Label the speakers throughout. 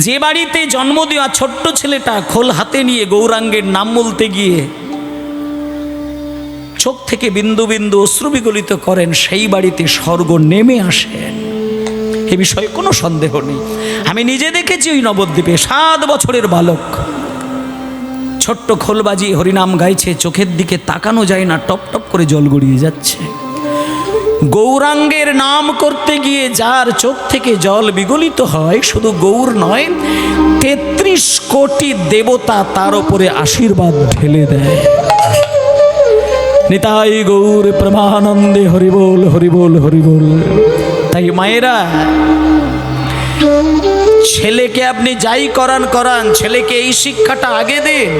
Speaker 1: যে বাড়িতে জন্ম দেওয়া ছোট্ট ছেলেটা খোল হাতে নিয়ে গৌরাঙ্গের নাম বলতে গিয়ে চোখ থেকে বিন্দু বিন্দু অশ্রু বিগলিত করেন, সেই বাড়িতে স্বর্গ নেমে আসেন, এ বিষয়ে কোনো সন্দেহ নেই। আমি নিজে দেখেছি ওই নবদ্বীপে 7 বছরের বালক ছোট্ট খোল বাজিয়ে হরিনাম গাইছে, চোখের দিকে তাকানো যায় না, টপ টপ করে জল গড়িয়ে যাচ্ছে। গৌরাঙ্গের নাম করতে গিয়ে যার চোখ থেকে জল বিগলিত হয়, শুধু গৌর নয়, 33 কোটি দেবতা তার উপরে আশীর্বাদ ঢেলে দেয়। নিতাই গৌর প্রেমানন্দে হরিবোল হরিবোল হরিবোল। তাই মায়েরা, ছেলেকে আপনি যাই করান করান, ছেলেকে এই শিক্ষাটা আগে দিন।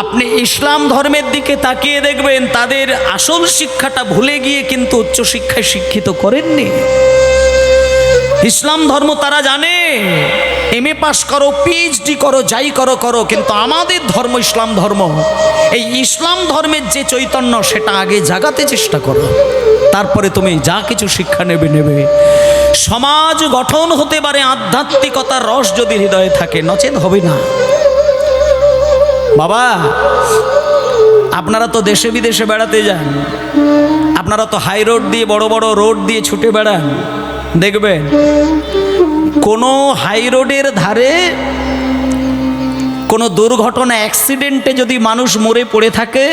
Speaker 1: আপনি ইসলাম ধর্মের দিকে তাকিয়ে দেখবেন তাদের আসল শিক্ষাটা ভুলে গিয়ে কিন্তু উচ্চশিক্ষায় শিক্ষিত করেননি। ইসলাম ধর্ম তারা জানে, MA পাস করো, PhD করো, যাই করো করো, কিন্তু আমাদের ধর্ম ইসলাম ধর্ম, এই ইসলাম ধর্মের যে চৈতন্য সেটা আগে জাগাতে চেষ্টা করো, তারপরে তুমি যা কিছু শিক্ষা নেবে। সমাজ গঠন হতে পারে আধ্যাত্মিকতার রস যদি হৃদয়ে থাকে, নচেত হবে না। বাবা, আপনারা তো দেশে বিদেশে বেড়াতে যান, আপনারা তো হাই রোড দিয়ে বড় বড় রোড দিয়ে ছুটে বেড়ান, দেখবেন কোনো হাই রোডের ধারে কোনো দুর্ঘটনা অ্যাক্সিডেন্টে যদি মানুষ মরে পড়ে থাকে,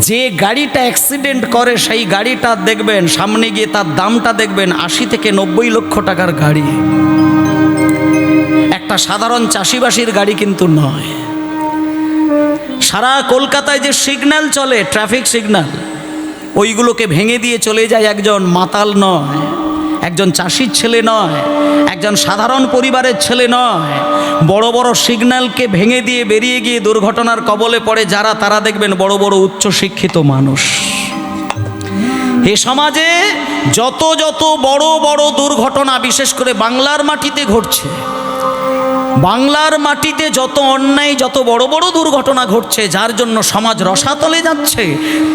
Speaker 1: যে গাড়িটা অ্যাক্সিডেন্ট করে সেই গাড়িটা দেখবেন সামনে গিয়ে তার দামটা দেখবেন 80 থেকে 90 লক্ষ টাকার গাড়ি। একটা সাধারণ চাষিবাসীর গাড়ি কিন্তু নয়। সারা কলকাতায় যে সিগন্যাল চলে, ট্রাফিক সিগন্যাল, ওইগুলোকে ভেঙে দিয়ে চলে যায় একজন মাতাল নয়, একজন চাষির ছেলে নয়, একজন সাধারণ পরিবারের ছেলে নয়। বড় বড় সিগন্যালকে ভেঙে দিয়ে বেরিয়ে গিয়ে দুর্ঘটনার কবলে পড়ে যারা, তারা দেখবেন বড় বড় উচ্চশিক্ষিত মানুষ। এ সমাজে যত যত বড় বড় দুর্ঘটনা বিশেষ করে বাংলার মাটিতে ঘটছে, বাংলার মাটিতে যত অন্যায়, যত বড় বড় দুর্ঘটনা ঘটছে, যার জন্য সমাজ রসাতলে যাচ্ছে,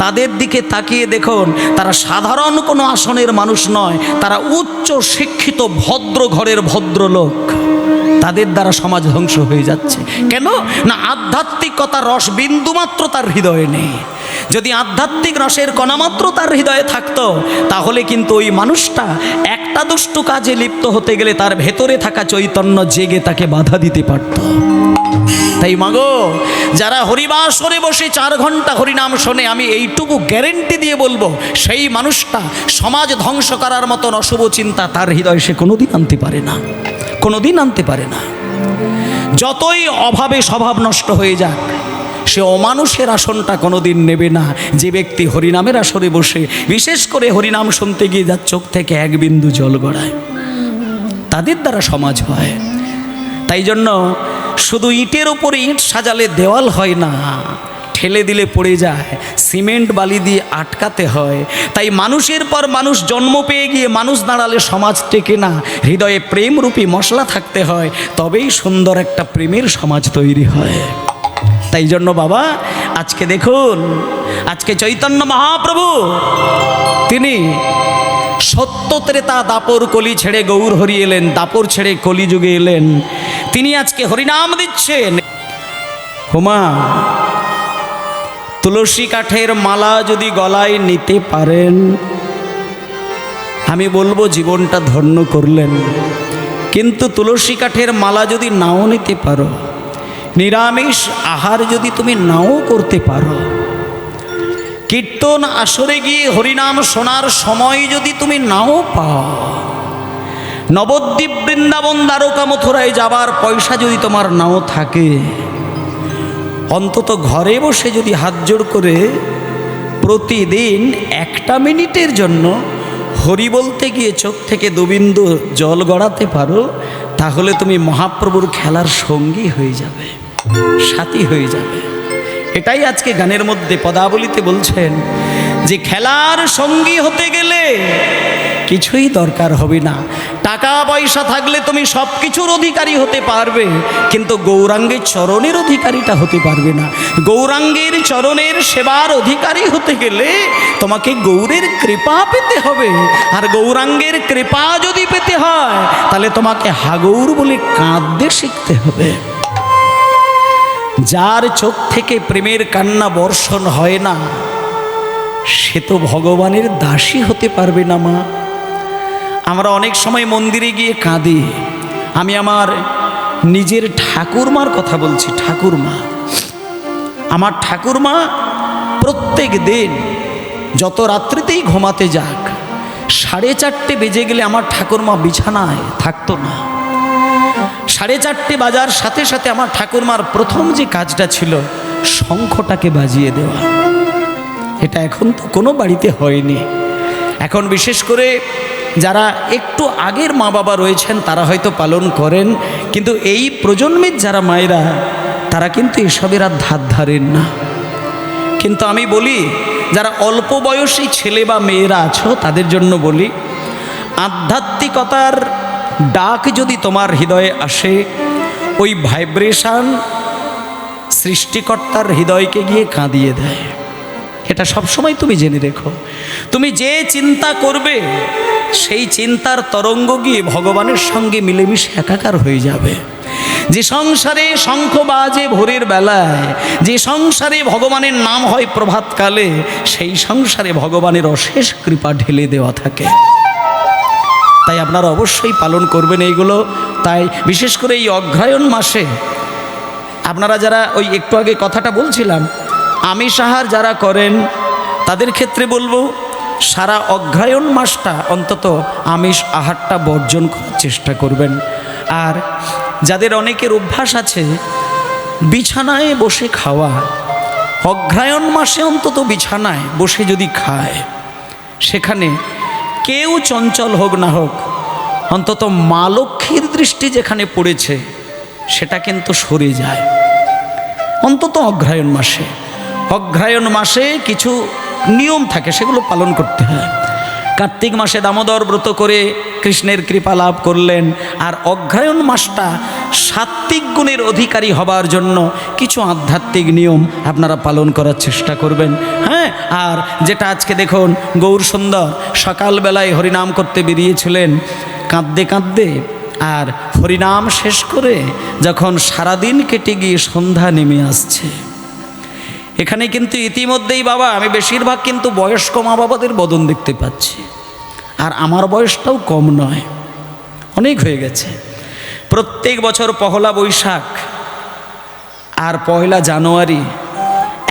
Speaker 1: তাদের দিকে তাকিয়ে দেখুন, তারা সাধারণ কোনো আসনের মানুষ নয়, তারা উচ্চ শিক্ষিত ভদ্র ঘরের ভদ্রলোক। তাদের দ্বারা সমাজ ধ্বংস হয়ে যাচ্ছে। কেন না? আধ্যাত্মিকতার রস বিন্দুমাত্র তার হৃদয়ে নেই। যদি আধ্যাত্মিক রসের কণামাত্র তার হৃদয়ে থাকতো, তাহলে কিন্তু ওই মানুষটা একটা দুষ্টু কাজে লিপ্ত হতে গেলে তার ভেতরে থাকা চৈতন্য জেগে তাকে বাধা দিতে পারত। তাই মাগো, যারা হরিবাসরে বসে 4 ঘন্টা হরিনাম শোনে, আমি এইটুকু গ্যারেন্টি দিয়ে বলবো, সেই মানুষটা সমাজ ধ্বংস করার মতন অশুভ চিন্তা তার হৃদয়ে সে কোনোদিন আনতে পারে না, কোনোদিন আনতে পারে না। যতই অভাবে স্বভাব নষ্ট হয়ে যাক, সে অমানুষের আসনটা কোনোদিন নেবে না। যে ব্যক্তি হরিনামের আসরে বসে, বিশেষ করে হরিনাম শুনতে গিয়ে যার চোখ থেকে এক বিন্দু জল গড়ায়, তাদের দ্বারা সমাজ হয়। তাই জন্য শুধু ইটের ওপরে ইট সাজালে দেওয়াল হয় না, ঠেলে দিলে পড়ে যায়, সিমেন্ট বালি দিয়ে আটকাতে হয়। তাই মানুষের পর মানুষ জন্ম পেয়ে গিয়ে মানুষ দাঁড়ালে সমাজ টেকে না, হৃদয়ে প্রেমরূপী মশলা থাকতে হয়, তবেই সুন্দর একটা প্রেমের সমাজ তৈরি হয়। তাই জন্য বাবা, আজকে দেখুন, আজকে চৈতন্য মহাপ্রভু তিনি সত্য ত্রেতা দাপর কলি ছেড়ে গৌর হরি এলেন, দাপর ছেড়ে কলি যুগে এলেন। তিনি আজকে হরিনাম দিচ্ছেন। হুমা, তুলসী কাঠের মালা যদি গলায় নিতে পারেন, আমি বলবো জীবনটা ধন্য করলেন। কিন্তু তুলসী কাঠের মালা যদি নাও নিতে পারো, নিরামিষ আহার যদি তুমি নাও করতে পারো, কীর্তন আসরে গিয়ে হরিনাম শোনার সময় যদি তুমি নাও পাও, নবদ্বীপ বৃন্দাবন দ্বারকা মথুরায় যাবার পয়সা যদি তোমার নাও থাকে, অন্তত ঘরে বসে যদি হাত জোড় করে প্রতিদিন 1 মিনিটের জন্য হরি বলতে গিয়ে চোখ থেকে 2 বিন্দু জল গড়াতে পারো, তাহলে তুমি মহাপ্রভুর খেলার সঙ্গী হয়ে যাবে, সাথী হয়ে যাবে। এটাই আজকে গানের মধ্যে পদাবলিতে বলছেন যে খেলার সঙ্গী হতে গেলে কিছুই দরকার হবে না। টাকা পয়সা থাকলে তুমি সব কিছুর অধিকারী হতে পারবে, কিন্তু গৌরাঙ্গের চরণের অধিকারীটা হতে পারবে না। গৌরাঙ্গের চরণের সেবার অধিকারী হতে গেলে তোমাকে গৌরের কৃপা পেতে হবে। আর গৌরাঙ্গের কৃপা যদি পেতে হয় তাহলে তোমাকে হাগৌর বলে কাঁদতে শিখতে হবে। যার চোখ থেকে প্রেমের কান্না বর্ষণ হয় না সে তো ভগবানের দাসী হতে পারবে না মা। আমরা অনেক সময় মন্দিরে গিয়ে কাঁদি। আমি আমার নিজের ঠাকুরমার কথা বলছি। ঠাকুরমা, আমার ঠাকুরমা প্রত্যেক দিন যত রাত্রিতেই ঘুমাতে যাক 4:30 বেজে গেলে আমার ঠাকুরমা বিছানায় থাকতো না। 4:30 বাজার সাথে সাথে আমার ঠাকুরমার প্রথম যে কাজটা ছিল শঙ্খটাকে বাজিয়ে দেওয়া। এটা এখন তো কোনো বাড়িতে হয়নি। এখন বিশেষ করে যারা একটু আগের মা বাবা রয়েছেন তারা হয়তো পালন করেন, কিন্তু এই প্রজন্মের যারা মায়েরা তারা কিন্তু এসবের আর ধার ধারেন না। কিন্তু আমি বলি, যারা অল্প বয়সী ছেলে বা মেয়েরা আছো তাদের জন্য বলি, আধ্যাত্মিকতার ডাক যদি তোমার হৃদয়ে আসে, ওই ভাইব্রেশন সৃষ্টিকর্তার হৃদয়কে গিয়ে কাঁদিয়ে দেয়। এটা সবসময় তুমি জেনে রেখো। তুমি যে চিন্তা করবে সেই চিন্তার তরঙ্গ গিয়ে ভগবানের সঙ্গে মিলেমিশে একাকার হয়ে যাবে। যে সংসারে শঙ্খ বাজে ভোরের বেলায়, যে সংসারে ভগবানের নাম হয় প্রভাতকালে, সেই সংসারে ভগবানের অশেষ কৃপা ঢেলে দেওয়া থাকে। তাই আপনারা অবশ্যই পালন করবেন এইগুলো। তাই বিশেষ করে এই অগ্রহায়ণ মাসে আপনারা যারা ওই একটু আগে কথাটা বলছিলাম আমিষ আহার যারা করেন তাদের ক্ষেত্রে বলবো সারা অগ্রহায়ণ মাসটা অন্তত আমিষ আহারটা বর্জন করার চেষ্টা করবেন। আর যাদের অনেকের অভ্যাস আছে বিছানায় বসে খাওয়া, অগ্রহায়ণ মাসে অন্তত বিছানায় বসে যদি খায়, সেখানে কেউ চঞ্চল হোক না হোক অন্তত মা লক্ষ্মীর দৃষ্টি যেখানে পড়েছে সেটা কিন্তু সরে যায়। অন্তত অগ্রহায়ণ মাসে, অগ্রহায়ণ মাসে কিছু নিয়ম থাকে সেগুলো পালন করতে হয়। কার্তিক মাসে দামোদর ব্রত করে কৃষ্ণের কৃপা লাভ করলেন, আর অগ্রহায়ণ মাসটা সাত্ত্বিক গুণের অধিকারী হবার জন্য কিছু আধ্যাত্মিক নিয়ম আপনারা পালন করার চেষ্টা করবেন। হ্যাঁ, আর যেটা আজকে দেখুন গৌর সুন্দর সকালবেলায় হরিনাম করতে বেরিয়েছিলেন কাঁদতে কাঁদতে, আর হরিনাম শেষ করে যখন সারাদিন কেটে গিয়ে সন্ধ্যা নেমে আসছে, এখানে কিন্তু ইতিমধ্যেই বাবা আমি বেশিরভাগ কিন্তু বয়স্ক মা বাবাদের বদন দেখতে পাচ্ছি। আর আমার বয়সটাও কম নয়, অনেক হয়ে গেছে। প্রত্যেক বছর পহেলা বৈশাখ আর 1 জানুয়ারি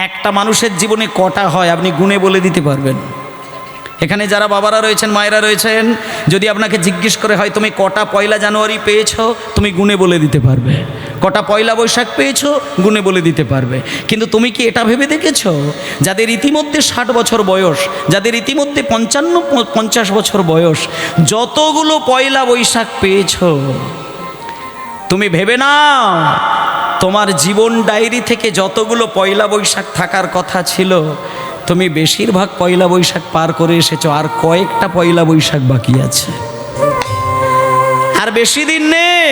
Speaker 1: একটা মানুষের জীবনে কটা হয় আপনি গুণে বলে দিতে পারবেন? এখানে যারা বাবারা রয়েছেন মায়েরা রয়েছেন, যদি আপনাকে জিজ্ঞেস করে হয় তুমি কটা 1 জানুয়ারি পেয়েছো, তুমি গুণে বলে দিতে পারবে। কটা 1 বৈশাখ পেয়েছো গুণে বলে দিতে পারবে। কিন্তু তুমি কি এটা ভেবে দেখেছো যাদের ইতিমধ্যে 60 বছর বয়স, যাদের ইতিমধ্যে 55-50 বছর বয়স, যতগুলো 1 বৈশাখ পেয়েছো, তুমি ভেবে নাও তোমার জীবন ডায়েরি থেকে যতগুলো 1 বৈশাখ থাকার কথা ছিল তুমি বেশিরভাগ 1 বৈশাখ পার করে এসেছো, আর কয়েকটা 1 বৈশাখ বাকি আছে। আর বেশি দিন নেই।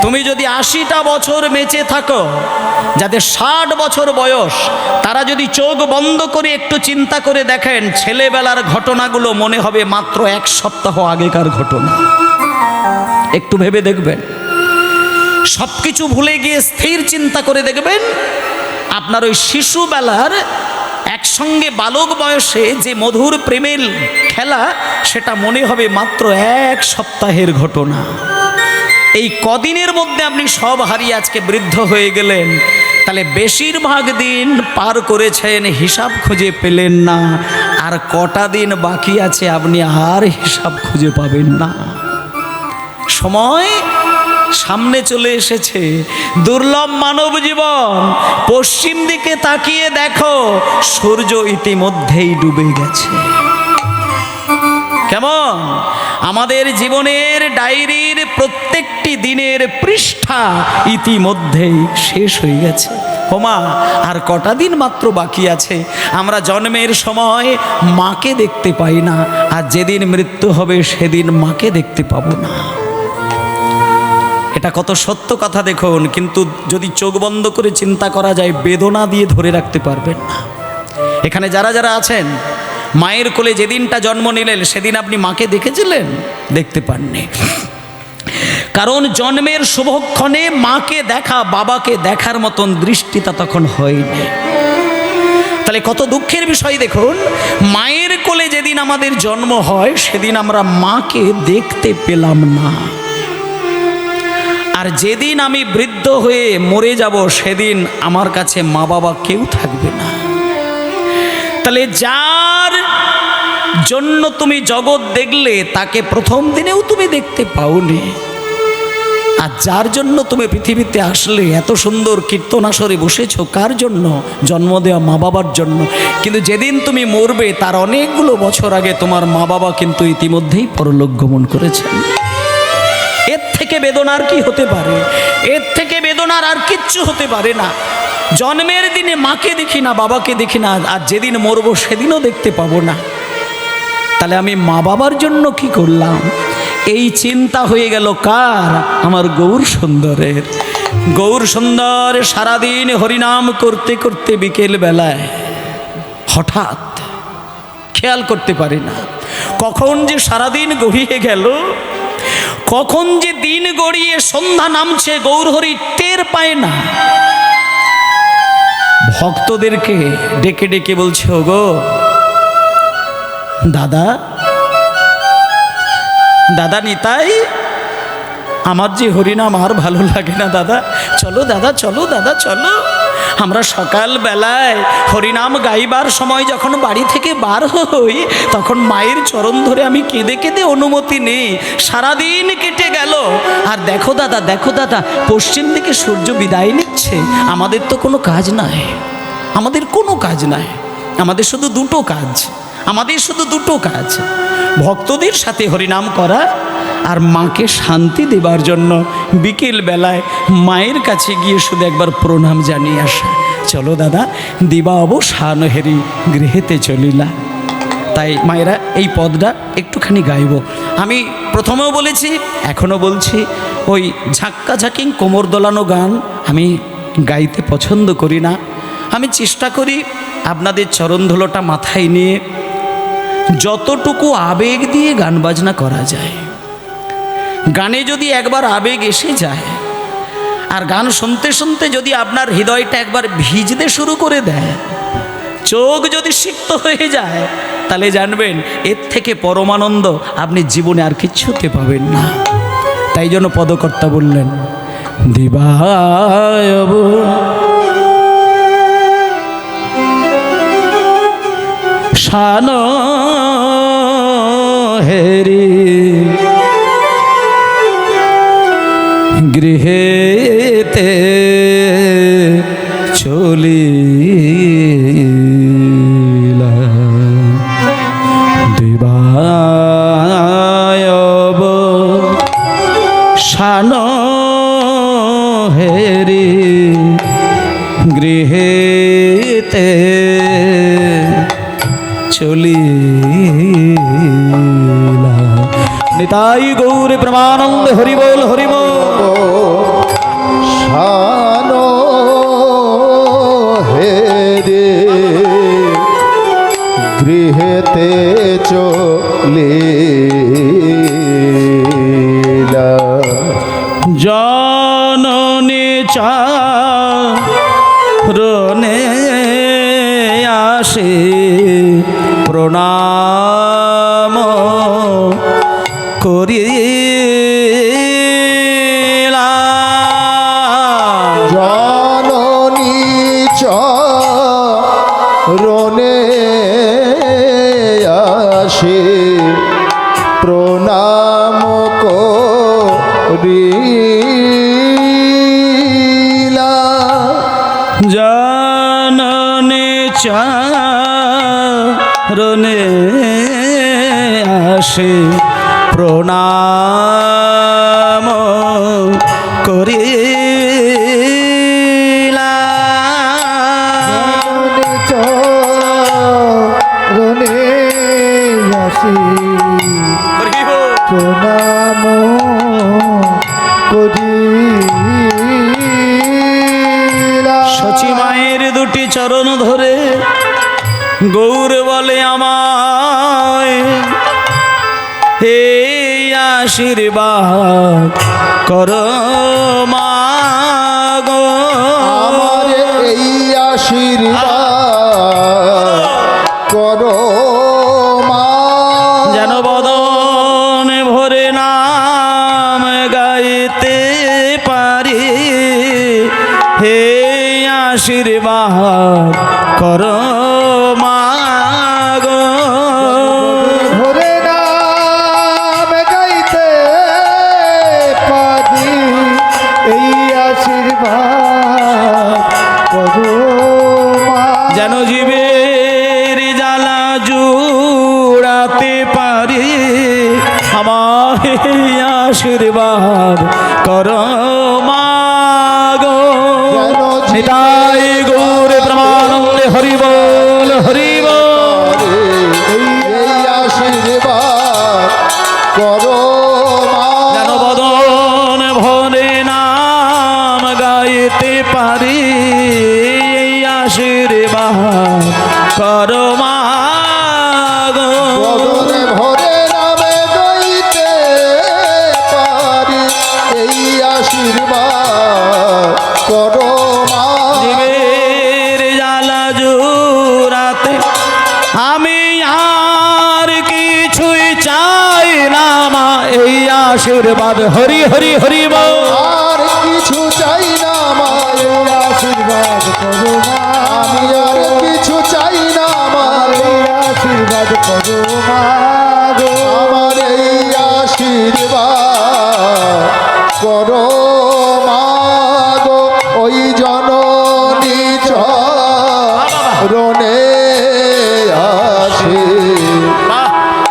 Speaker 1: তুমি যদি 80টা বছর বেঁচে থাকো, যাদের 60 বছর বয়স তারা যদি চোখ বন্ধ করে একটু চিন্তা করে দেখেন ছেলেবেলার ঘটনাগুলো মনে হবে মাত্র 1 সপ্তাহ আগেকার ঘটনা। একটু ভেবে দেখবেন, সব কিছু ভুলে গিয়ে স্থির চিন্তা করে দেখবেন আপনার ওই শিশুবেলার একসঙ্গে বালক বয়সে যে মধুর প্রেমের খেলা সেটা মনে হবে মাত্র 1 সপ্তাহের ঘটনা। এই কদিনের মধ্যে আপনি সব হারিয়ে আজকে বৃদ্ধ হয়ে গেলেন, তাহলে বেশিরভাগ দিন পার করেছেন হিসাব খুঁজে পেলেন না, আর কটা দিন বাকি আছে আপনি আর হিসাব খুঁজে পাবেন না। সময় সামনে চলে এসেছে, দুর্লভ মানব জীবন। পশ্চিম দিকে তাকিয়ে দেখো সূর্য ইতিমধ্যেই ডুবে গেছে। কেমন আমাদের জীবনের ডায়েরির প্রত্যেকটি দিনের পৃষ্ঠা ইতিমধ্যেই শেষ হয়ে গেছে। ওমা আর কটা দিন মাত্র বাকি আছে। আমরা জন্মের সময় মাকে দেখতে পাই না, আর যেদিন মৃত্যু হবে সেদিন মাকে দেখতে পাবো না। এটা কত সত্য কথা দেখুন, কিন্তু যদি চোখ বন্ধ করে চিন্তা করা যায় বেদনা দিয়ে ধরে রাখতে পারবেন না। এখানে যারা যারা আছেন মায়ের কোলে যেদিনটা জন্ম নিলেন সেদিন আপনি মাকে দেখেছিলেন? দেখতে পাননি, কারণ জন্মের শুভক্ষণে মাকে দেখা বাবাকে দেখার মতন দৃষ্টিটা তখন হয়নি। তাহলে কত দুঃখের বিষয় দেখুন, মায়ের কোলে যেদিন আমাদের জন্ম হয় সেদিন আমরা মাকে দেখতে পেলাম না, আর যেদিন আমি বৃদ্ধ হয়ে মরে যাব সেদিন আমার কাছে মা বাবা কেউ থাকবে না। তাহলে যার জন্য তুমি জগৎ দেখলে তাকে প্রথম দিনেও তুমি দেখতে পাওনি, আর যার জন্য তুমি পৃথিবীতে আসলে এত সুন্দর কীর্তনাসরে বসেছো কার জন্য? জন্ম দেওয়া মা বাবার জন্য। কিন্তু যেদিন তুমি মরবে তার অনেকগুলো বছর আগে তোমার মা বাবা কিন্তু ইতিমধ্যেই পরলোক গমন করেছেন। এর থেকে বেদনার কি হতে পারে? এর থেকে বেদনার আর কিচ্ছু হতে পারে না। জন্মের দিনে মাকে দেখি না, বাবাকে দেখি না, আর যেদিন মরবো সেদিনও দেখতে পাবো না। তাহলে আমি মা বাবার জন্য কি করলাম? এই চিন্তা হয়ে গেল কার? আমার গৌর সুন্দরের। গৌর সুন্দর সারাদিন হরিনাম করতে করতে বিকেল বেলায় হঠাৎ খেয়াল করতে পারি না কখন যে সারাদিন গড়িয়ে গেল, কখন যে দিন গড়িয়ে সন্ধ্যা নামছে গৌরহরি টের পায় না। ভক্তদেরকে ডেকে ডেকে বলছে, ওগো দাদা দাদা নিতাই, আমার যে হরিনাম আর ভালো লাগে না দাদা, চলো দাদা, চলো দাদা, চলো। আমরা সকাল বেলায় হরিনাম গাইবার সময় যখন বাড়ি থেকে বার হই তখন মায়ের চরণ ধরে আমি কেঁদে কেঁদে অনুমতি নেই। সারাদিন কেটে গেল, আর দেখো দাদা, দেখো দাদা, পশ্চিম দিকে সূর্য বিদায় নিচ্ছে। আমাদের তো কোনো কাজ নাই, আমাদের কোনো কাজ নাই, আমাদের শুধু দুটো কাজ, আমাদের শুধু দুটো কাজ, ভক্তদের সাথে হরিনাম করা আর মাকে শান্তি দেবার জন্য বিকেল বেলায় মায়ের কাছে গিয়ে শুধু একবার প্রণাম জানিয়ে আসা। চলো দাদা, দিবা অবসান হেরি গৃহেতে চলিলা। তাই মায়েরা এই পদটা একটুখানি গাইব। আমি প্রথমেও বলেছি, এখনও বলছি, ওই ঝাক্কা ঝাঁকিং কোমর দোলানো গান আমি গাইতে পছন্দ করি না। আমি চেষ্টা করি আপনাদের চরণধুলোটা মাথায় নিয়ে যতটুকু আবেগ দিয়ে গান বাজনা করা যায়। গানে যদি একবার আবেগ এসে যায় আর গান শুনতে শুনতে যদি আপনার হৃদয়টা একবার ভিজতে শুরু করে দেয়, চোখ যদি সিক্ত হয়ে যায়, তাহলে জানবেন এর থেকে পরমানন্দ আপনি জীবনে আর কিচ্ছুতে পাবেন না। তাই জন্য পদকর্তা বললেন, দিবায় শান হেরি গৃহেতে চলিলা, দিবায়ব শান হেরি গৃহেতে চলিলা। নিতাই গৌর প্রেমানন্দ, হরি বল, হরি বল।
Speaker 2: শান হেরি গৃহেতে চলিলা,
Speaker 1: জননী চারণে আসে প্রণাম করিলা,
Speaker 2: জননী চরণে আসে প্রণাম করিলা,
Speaker 1: জননী চারণে আসে প্রণাম করিলা।
Speaker 2: করিলাম।
Speaker 1: সচি মায়ের দুটি চরণ ধরে গৌর বলে আমায় হে আশীর্বাদ কর মা গো।
Speaker 2: আমার এই আশীর্বাদ করো মা।
Speaker 1: যেন বদন ভরে নাম গাইতে পারি হে আশীর্বাদ কর মা গো।
Speaker 2: ভরে নাম গাইতে পারি এই আশীর্বাদ করো মা।
Speaker 1: যেন জীবের জ্বালা জুড়াতে পারি আমার এই আশীর্বাদ কর মা গো।
Speaker 2: যেন
Speaker 1: নিতাই গৌর প্রমানন্দে হরি বল হরি বল।
Speaker 2: এই আশীর্বাদ করো মা।
Speaker 1: যেন বদন ভরে নাম গাইতে পারি এই আশীর্বাদ কর মা গো।
Speaker 2: বদনে ভরে নামে গাইতে পারি এই আশীর্বাদ করো মা।
Speaker 1: জীবের জ্বালা জুড়াতে আমি আর কিছুই চাই না মা এই আশীর্বাদ হরি হরি হরি বল।
Speaker 2: আর কিছু চাই না মা এই আশীর্বাদ করো মা। আমি আর কিছু চাই না মা এই আশীর্বাদ করো মা গো। আমার এই আশীর্বাদ করো মা গো। ওই জননী চরণে আসি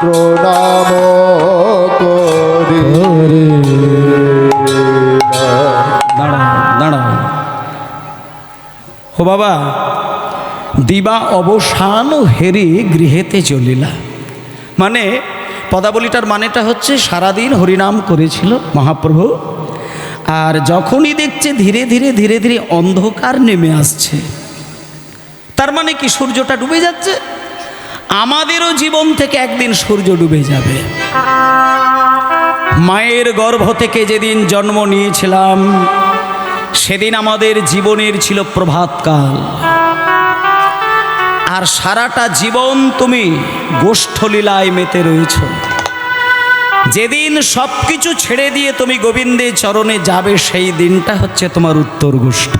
Speaker 2: প্রণাম করি।
Speaker 1: দাঁড়াও ও বাবা, দিবা অবসান হেরি গৃহেতে চলিলা। মানে পদাবলীটার মানেটা হচ্ছে সারাদিন হরিনাম করেছিল মহাপ্রভু, আর যখনই দেখছে ধীরে ধীরে ধীরে ধীরে অন্ধকার নেমে আসছে, তার মানে কি সূর্যটা ডুবে যাচ্ছে। আমাদেরও জীবন থেকে একদিন সূর্য ডুবে যাবে। মায়ের গর্ভ থেকে যেদিন জন্ম নিয়েছিলাম সেদিন আমাদের জীবনের ছিল প্রভাতকাল, আর সারাটা জীবন তুমি গোষ্ঠলীলায় মেতে রয়েছ। যেদিন সব কিছু ছেড়ে দিয়ে তুমি গোবিন্দের চরণে যাবে সেই দিনটা হচ্ছে তোমার উত্তর গোষ্ঠ।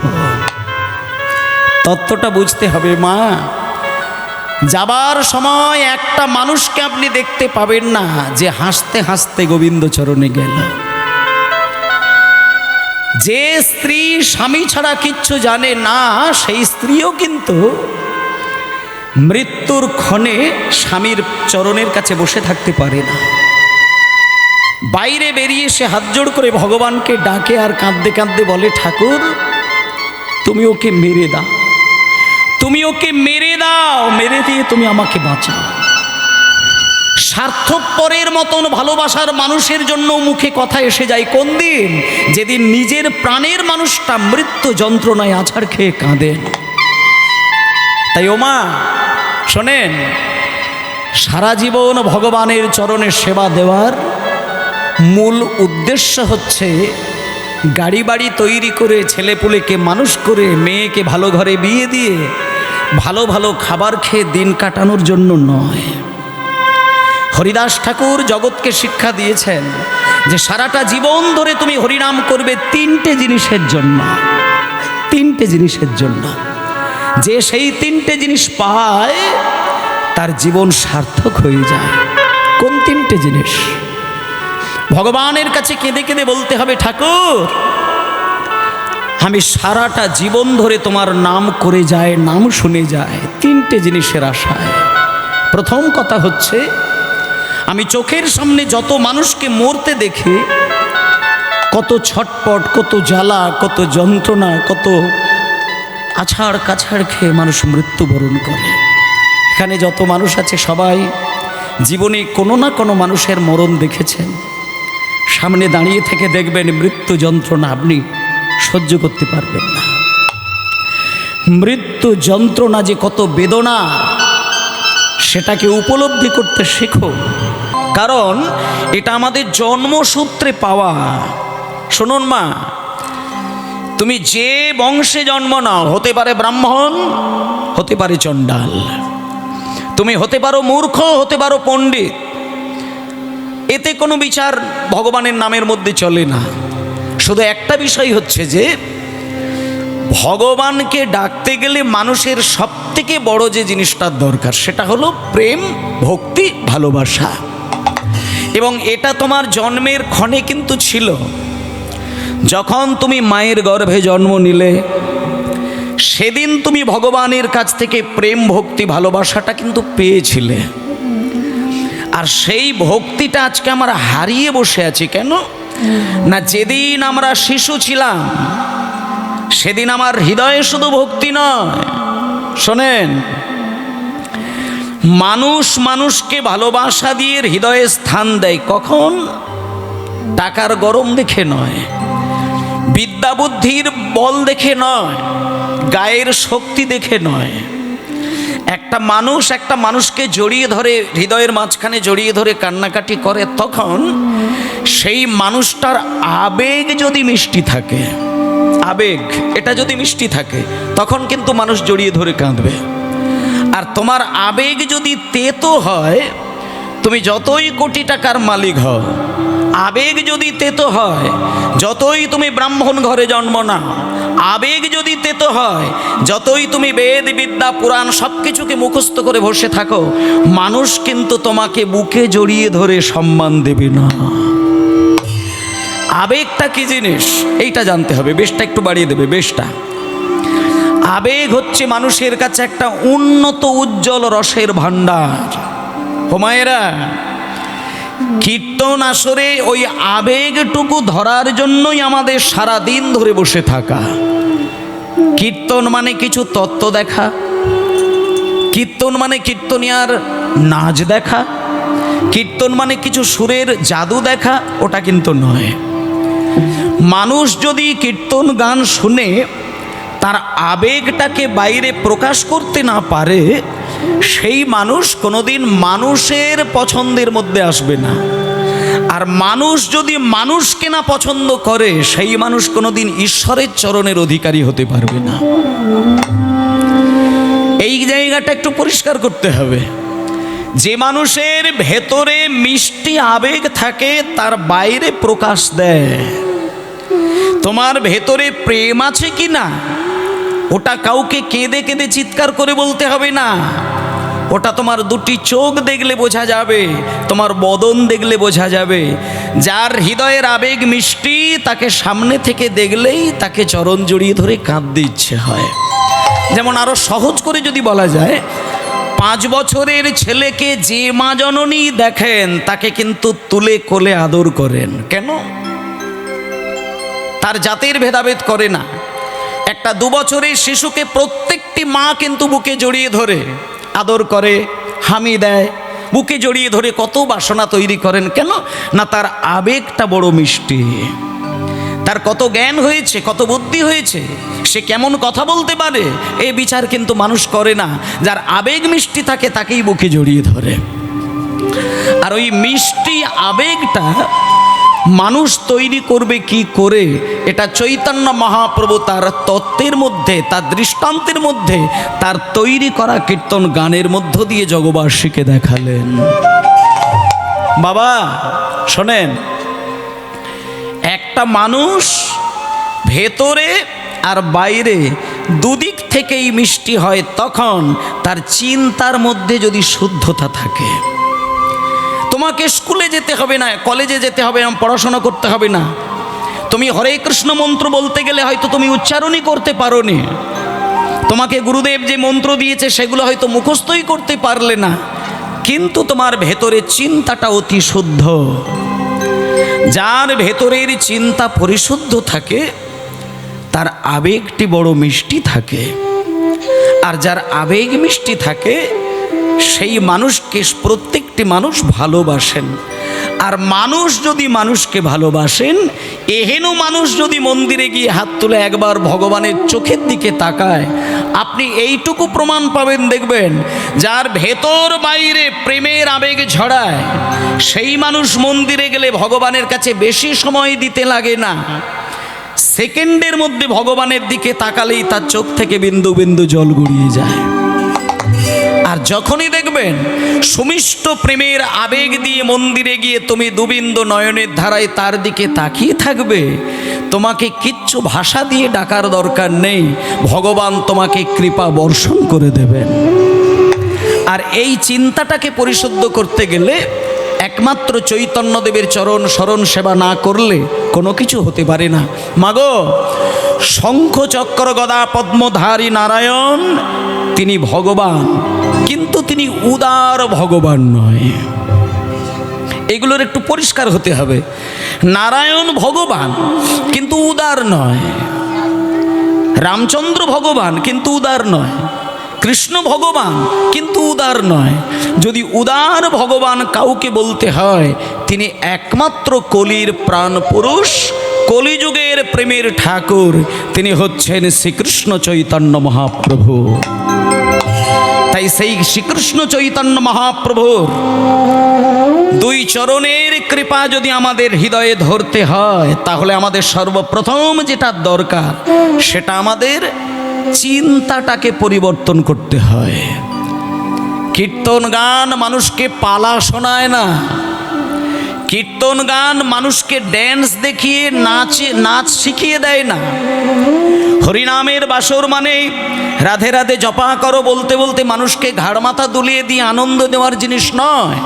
Speaker 1: তত্ত্বটা বুঝতে হবে মা। যাবার সময় একটা মানুষকে আপনি দেখতে পাবেন না যে হাসতে হাসতে গোবিন্দ চরণে গেল। যে স্ত্রী স্বামী ছাড়া কিচ্ছু জানে না সেই স্ত্রীও কিন্তু মৃত্যুর ক্ষণে স্বামীর চরণের কাছে বসে থাকতে পারে না। বাইরে বেরিয়ে সে হাত জোড় করে ভগবানকে ডাকে আর কাঁদতে কাঁদতে বলে, ঠাকুর তুমি ওকে মেরে দাও, তুমি ওকে মেরে দাও, মেরে দিয়ে তুমি আমাকে বাঁচাও। স্বার্থপরের মতন ভালোবাসার মানুষের জন্য মুখে কথা এসে যায় কোন দিন? যেদিন নিজের প্রাণের মানুষটা মৃত্যু যন্ত্রণায় আছাড় খেয়ে কাঁদেন। তাই ওমা শোনেন, সারা জীবন ভগবানের চরণে সেবা দেওয়ার মূল উদ্দেশ্য হচ্ছে গাড়ি বাড়ি তৈরি করে ছেলেপুলেকে মানুষ করে মেয়েকে ভালো ঘরে বিয়ে দিয়ে ভালো ভালো খাবার খেয়ে দিন কাটানোর জন্য নয়। হরিদাস ঠাকুর জগৎকে শিক্ষা দিয়েছেন যে সারাটা জীবন ধরে তুমি হরিনাম করবে তিনটে জিনিসের জন্য। তিনটে জিনিসের জন্য। যে সেই তিনটে জিনিস পায় তার জীবন সার্থক হয়ে যায়। কোন তিনটে জিনিস? ভগবানের কাছে কেঁদে কেঁদে বলতে হবে, ঠাকুর আমি সারাটা জীবন ধরে তোমার নাম করে যায়, নাম শুনে যায় তিনটে জিনিসের আশায়। প্রথম কথা হচ্ছে, আমি চোখের সামনে যত মানুষকে মরতে দেখি, কত ছটপট, কত জ্বালা, কত যন্ত্রণা, কত আছাড় কাছাড় খেয়ে মানুষ মৃত্যুবরণ করে। এখানে যত মানুষ আছে সবাই জীবনে কোনো না কোনো মানুষের মরণ দেখেছেন। সামনে দাঁড়িয়ে থেকে দেখবেন মৃত্যু যন্ত্রণা আপনি সহ্য করতে পারবেন না। মৃত্যু যন্ত্রণা যে কত বেদনা সেটাকে উপলব্ধি করতে শেখো, কারণ এটা আমাদের জন্মসূত্রে পাওয়া। শুনুন মা, তুমি যে বংশে জন্ম নাও, হতে পারে ব্রাহ্মণ, হতে পারে চণ্ডাল, তুমি হতে পারো মূর্খ, হতে পারো পণ্ডিত, এতে কোনো বিচার ভগবানের নামের মধ্যে চলে না। শুধু একটা বিষয় হচ্ছে যে ভগবানকে ডাকতে গেলে মানুষের সবথেকে বড় যে জিনিসটার দরকার সেটা হলো প্রেম, ভক্তি, ভালোবাসা। এবং এটা তোমার জন্মের ক্ষণে কিন্তু ছিল। যখন তুমি মায়ের গর্ভে জন্ম নিলে সেদিন তুমি ভগবানের কাছ থেকে প্রেম, ভক্তি, ভালোবাসাটা কিন্তু পেয়েছিলে। আর সেই ভক্তিটা আজকে আমরা হারিয়ে বসে আছি। কেন না, যেদিন আমরা শিশু ছিলাম সেদিন আমার হৃদয়ে শুধু ভক্তি নয়, শোনেন, মানুষ মানুষকে ভালোবাসা দিয়ে হৃদয়ে স্থান দেয়। কখন? টাকার গরম দেখে নয়, বিদ্যা বুদ্ধির বল দেখে নয়, গায়ের শক্তি দেখে নয়। একটা মানুষকে জড়িয়ে ধরে, হৃদয়ের মাঝখানে জড়িয়ে ধরে কান্নাকাটি করে, তখন সেই মানুষটার আবেগ যদি মিষ্টি থাকে, আবেগ এটা যদি মিষ্টি থাকে, তখন কিন্তু মানুষ জড়িয়ে ধরে কাঁদবে। আর তোমার আবেগ যদি তেতো হয়, তুমি যতই কোটি টাকার মালিক হও, আবেগ যদি তেতো হয়, যতই তুমি ব্রাহ্মণ ঘরে জন্ম নাও, আবেগ যদি তেতো হয়, যতই তুমি বেদ বিদ্যা পুরাণ সব কিছুকে মুখস্থ করে বসে থাকো, মানুষ কিন্তু তোমাকে বুকে জড়িয়ে ধরে সম্মান দেবে না। আবেগটা কি জিনিস এইটা জানতে হবে। বেশটা একটু বাড়িয়ে দেবে। বেশটা, আবেগ হচ্ছে মানুষের কাছে একটা উন্নত উজ্জ্বল রসের ভাণ্ডার। হোমায়েরা, কীর্তন আসরে ওই আবেগটুকু ধরার জন্যই আমাদের সারা দিন ধরে বসে থাকা। কীর্তন মানে কিছু তত্ত্ব দেখা, কীর্তন মানে কীর্তনিয়ার নাচ দেখা, কীর্তন মানে কিছু সুরের জাদু দেখা, ওটা কিন্তু নয়। মানুষ যদি কীর্তন গান শুনে তার আবেগটাকে বাইরে প্রকাশ করতে না পারে, সেই মানুষ কোনোদিন মানুষের পছন্দের মধ্যে আসবে না। আর মানুষ যদি মানুষকে না পছন্দ করে, সেই মানুষ কোনোদিন ঈশ্বরের চরণের অধিকারী হতে পারবে না। এই জায়গাটা একটু পরিষ্কার করতে হবে। যে মানুষের ভেতরে মিষ্টি আবেগ থাকে তার বাইরে প্রকাশ দেয়। তোমার ভেতরে প্রেম আছে কি না, ওটা কাউকে কেঁদে কেঁদে চিৎকার করে বলতে হবে না। ওটা তোমার দুটি চোখ দেখলে বোঝা যাবে, তোমার বদন দেখলে বোঝা যাবে। যার হৃদয়ের আবেগ মিষ্টি, তাকে সামনে থেকে দেখলেই তাকে চরণ জড়িয়ে ধরে কাঁদতে ইচ্ছে হয়। যেমন আরো সহজ করে যদি বলা যায়, 5 বছরের ছেলেকে যে মা জননী দেখেন তাকে কিন্তু তুলে কোলে আদর করেন। কেন? তার জাতের ভেদাভেদ করে না। একটা 2 বছরের শিশুকে প্রত্যেকটি মা কিন্তু বুকে জড়িয়ে ধরে আদর করে, হামি দেয়, বুকে জড়িয়ে ধরে কত বাসনা তৈরি করেন। কেন না, তার আবেগটা বড় মিষ্টি। তার কত জ্ঞান হয়েছে, কত বুদ্ধি হয়েছে, সে কেমন কথা বলতে পারে, এই বিচার কিন্তু মানুষ করে না। যার আবেগ মিষ্টি থাকে তাকেই বুকে জড়িয়ে ধরে। আর ওই মিষ্টি আবেগটা মানুষ তৈরি করবে কি করে, এটা চৈতন্য মহাপ্রভু তার তত্ত্বের মধ্যে, তার দৃষ্টান্তের মধ্যে, তার তৈরি করা কীর্তন গানের মধ্য দিয়ে জগবাসীকে দেখালেন। বাবা শোনেন, একটা মানুষ ভেতরে আর বাইরে দুদিক থেকেই মিষ্টি হয় তখন তার চিন্তার মধ্যে যদি শুদ্ধতা থাকে। তোমাকে স্কুলে যেতে হবে না, কলেজে যেতে হবে না, পড়াশোনা করতে হবে না। তুমি হরে কৃষ্ণ মন্ত্র বলতে গেলে হয়তো তুমি উচ্চারণই করতে পারো নি, তোমাকে গুরুদেব যে মন্ত্র দিয়েছে সেগুলো হয়তো মুখস্থই করতে পারলে না, কিন্তু তোমার ভেতরে চিন্তাটা অতি শুদ্ধ। যার ভেতরের চিন্তা পরিশুদ্ধ থাকে তার আবেগটি বড় মিষ্টি থাকে। আর যার আবেগ মিষ্টি থাকে সেই মানুষকে প্রত্যেকটি মানুষ ভালোবাসেন। আর মানুষ যদি মানুষকে ভালোবাসেন, এহেন মানুষ যদি মন্দিরে গিয়ে হাত তুলে একবার ভগবানের চোখের দিকে তাকায়, আপনি এইটুকু প্রমাণ পাবেন, দেখবেন যার ভেতর বাইরে প্রেমের আবেগ ঝরায় সেই মানুষ মন্দিরে গেলে ভগবানের কাছে বেশি সময় দিতে লাগে না, সেকেন্ডের মধ্যে ভগবানের দিকে তাকালেই তার চোখ থেকে বিন্দু বিন্দু জল গড়িয়ে যায়। আর যখনই দেখবেন সুমিষ্ট প্রেমের আবেগ দিয়ে মন্দিরে গিয়ে তুমি দুবিন্দু নয়নের ধারায় তার দিকে তাকিয়ে থাকবে, তোমাকে কিচ্ছু ভাষা দিয়ে ডাকার দরকার নেই, ভগবান তোমাকে কৃপা বর্ষণ করে দেবেন। আর এই চিন্তাটাকে পরিশুদ্ধ করতে গেলে একমাত্র চৈতন্যদেবের চরণ শরণ সেবা না করলে কোনো কিছু হতে পারে না। মাগো, শঙ্খ চক্র গদা পদ্মধারী নারায়ণ তিনি ভগবান, কিন্তু তিনি উদার ভগবান নয়। এগুলোর একটু পরিষ্কার হতে হবে। নারায়ণ ভগবান কিন্তু উদার নয়, রামচন্দ্র ভগবান কিন্তু উদার নয়, কৃষ্ণ ভগবান কিন্তু উদার নয়। যদি উদার ভগবান কাউকে বলতে হয়, তিনি একমাত্র কলির প্রাণ পুরুষ, কলিযুগের প্রেমের ঠাকুর, তিনি হচ্ছেন শ্রীকৃষ্ণ চৈতন্য মহাপ্রভু। তাই সেই শ্রীকৃষ্ণ চৈতন্য মহাপ্রভুর দুই চরণের কৃপা যদি আমাদের হৃদয়ে ধরতে হয়, তাহলে আমাদের সর্বপ্রথম যেটা দরকার সেটা আমাদের চিন্তাটাকে পরিবর্তন করতে হয়। কীর্তন গান মানুষকে পালা শোনায় না, কীর্তন গান মানুষকে ড্যান্স দেখিয়ে নাচ শিখিয়ে দেয় না। হরিনামের বাসর মানে রাধে রাধে জপা করো বলতে বলতে মানুষকে ঘাড় মাথা দুলিয়ে দিয়ে আনন্দ দেওয়ার জিনিস নয়।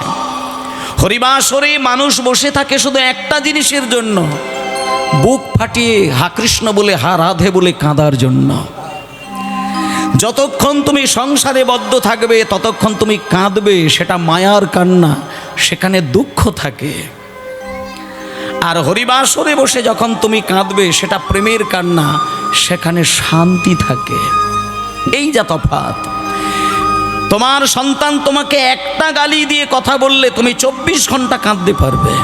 Speaker 1: হরিবাসরে মানুষ বসে থাকে শুধু একটা জিনিসের জন্য, বুক ফাটিয়ে হা কৃষ্ণ বলে হা রাধে বলে কাঁদার জন্য। যতক্ষণ তুমি সংসারে বদ্ধ থাকবে ততক্ষণ তুমি কাঁদবে, সেটা মায়ার কান্না, সেখানে দুঃখ থাকে। আর হরিবাসরে বসে যখন তুমি কাঁদবে সেটা প্রেমের কান্না, সেখানে শান্তি থাকে। এই যা তফাৎ। তোমার সন্তান তোমাকে একটা গালি দিয়ে কথা বললে তুমি 24 ঘন্টা কাঁদতে পারবে,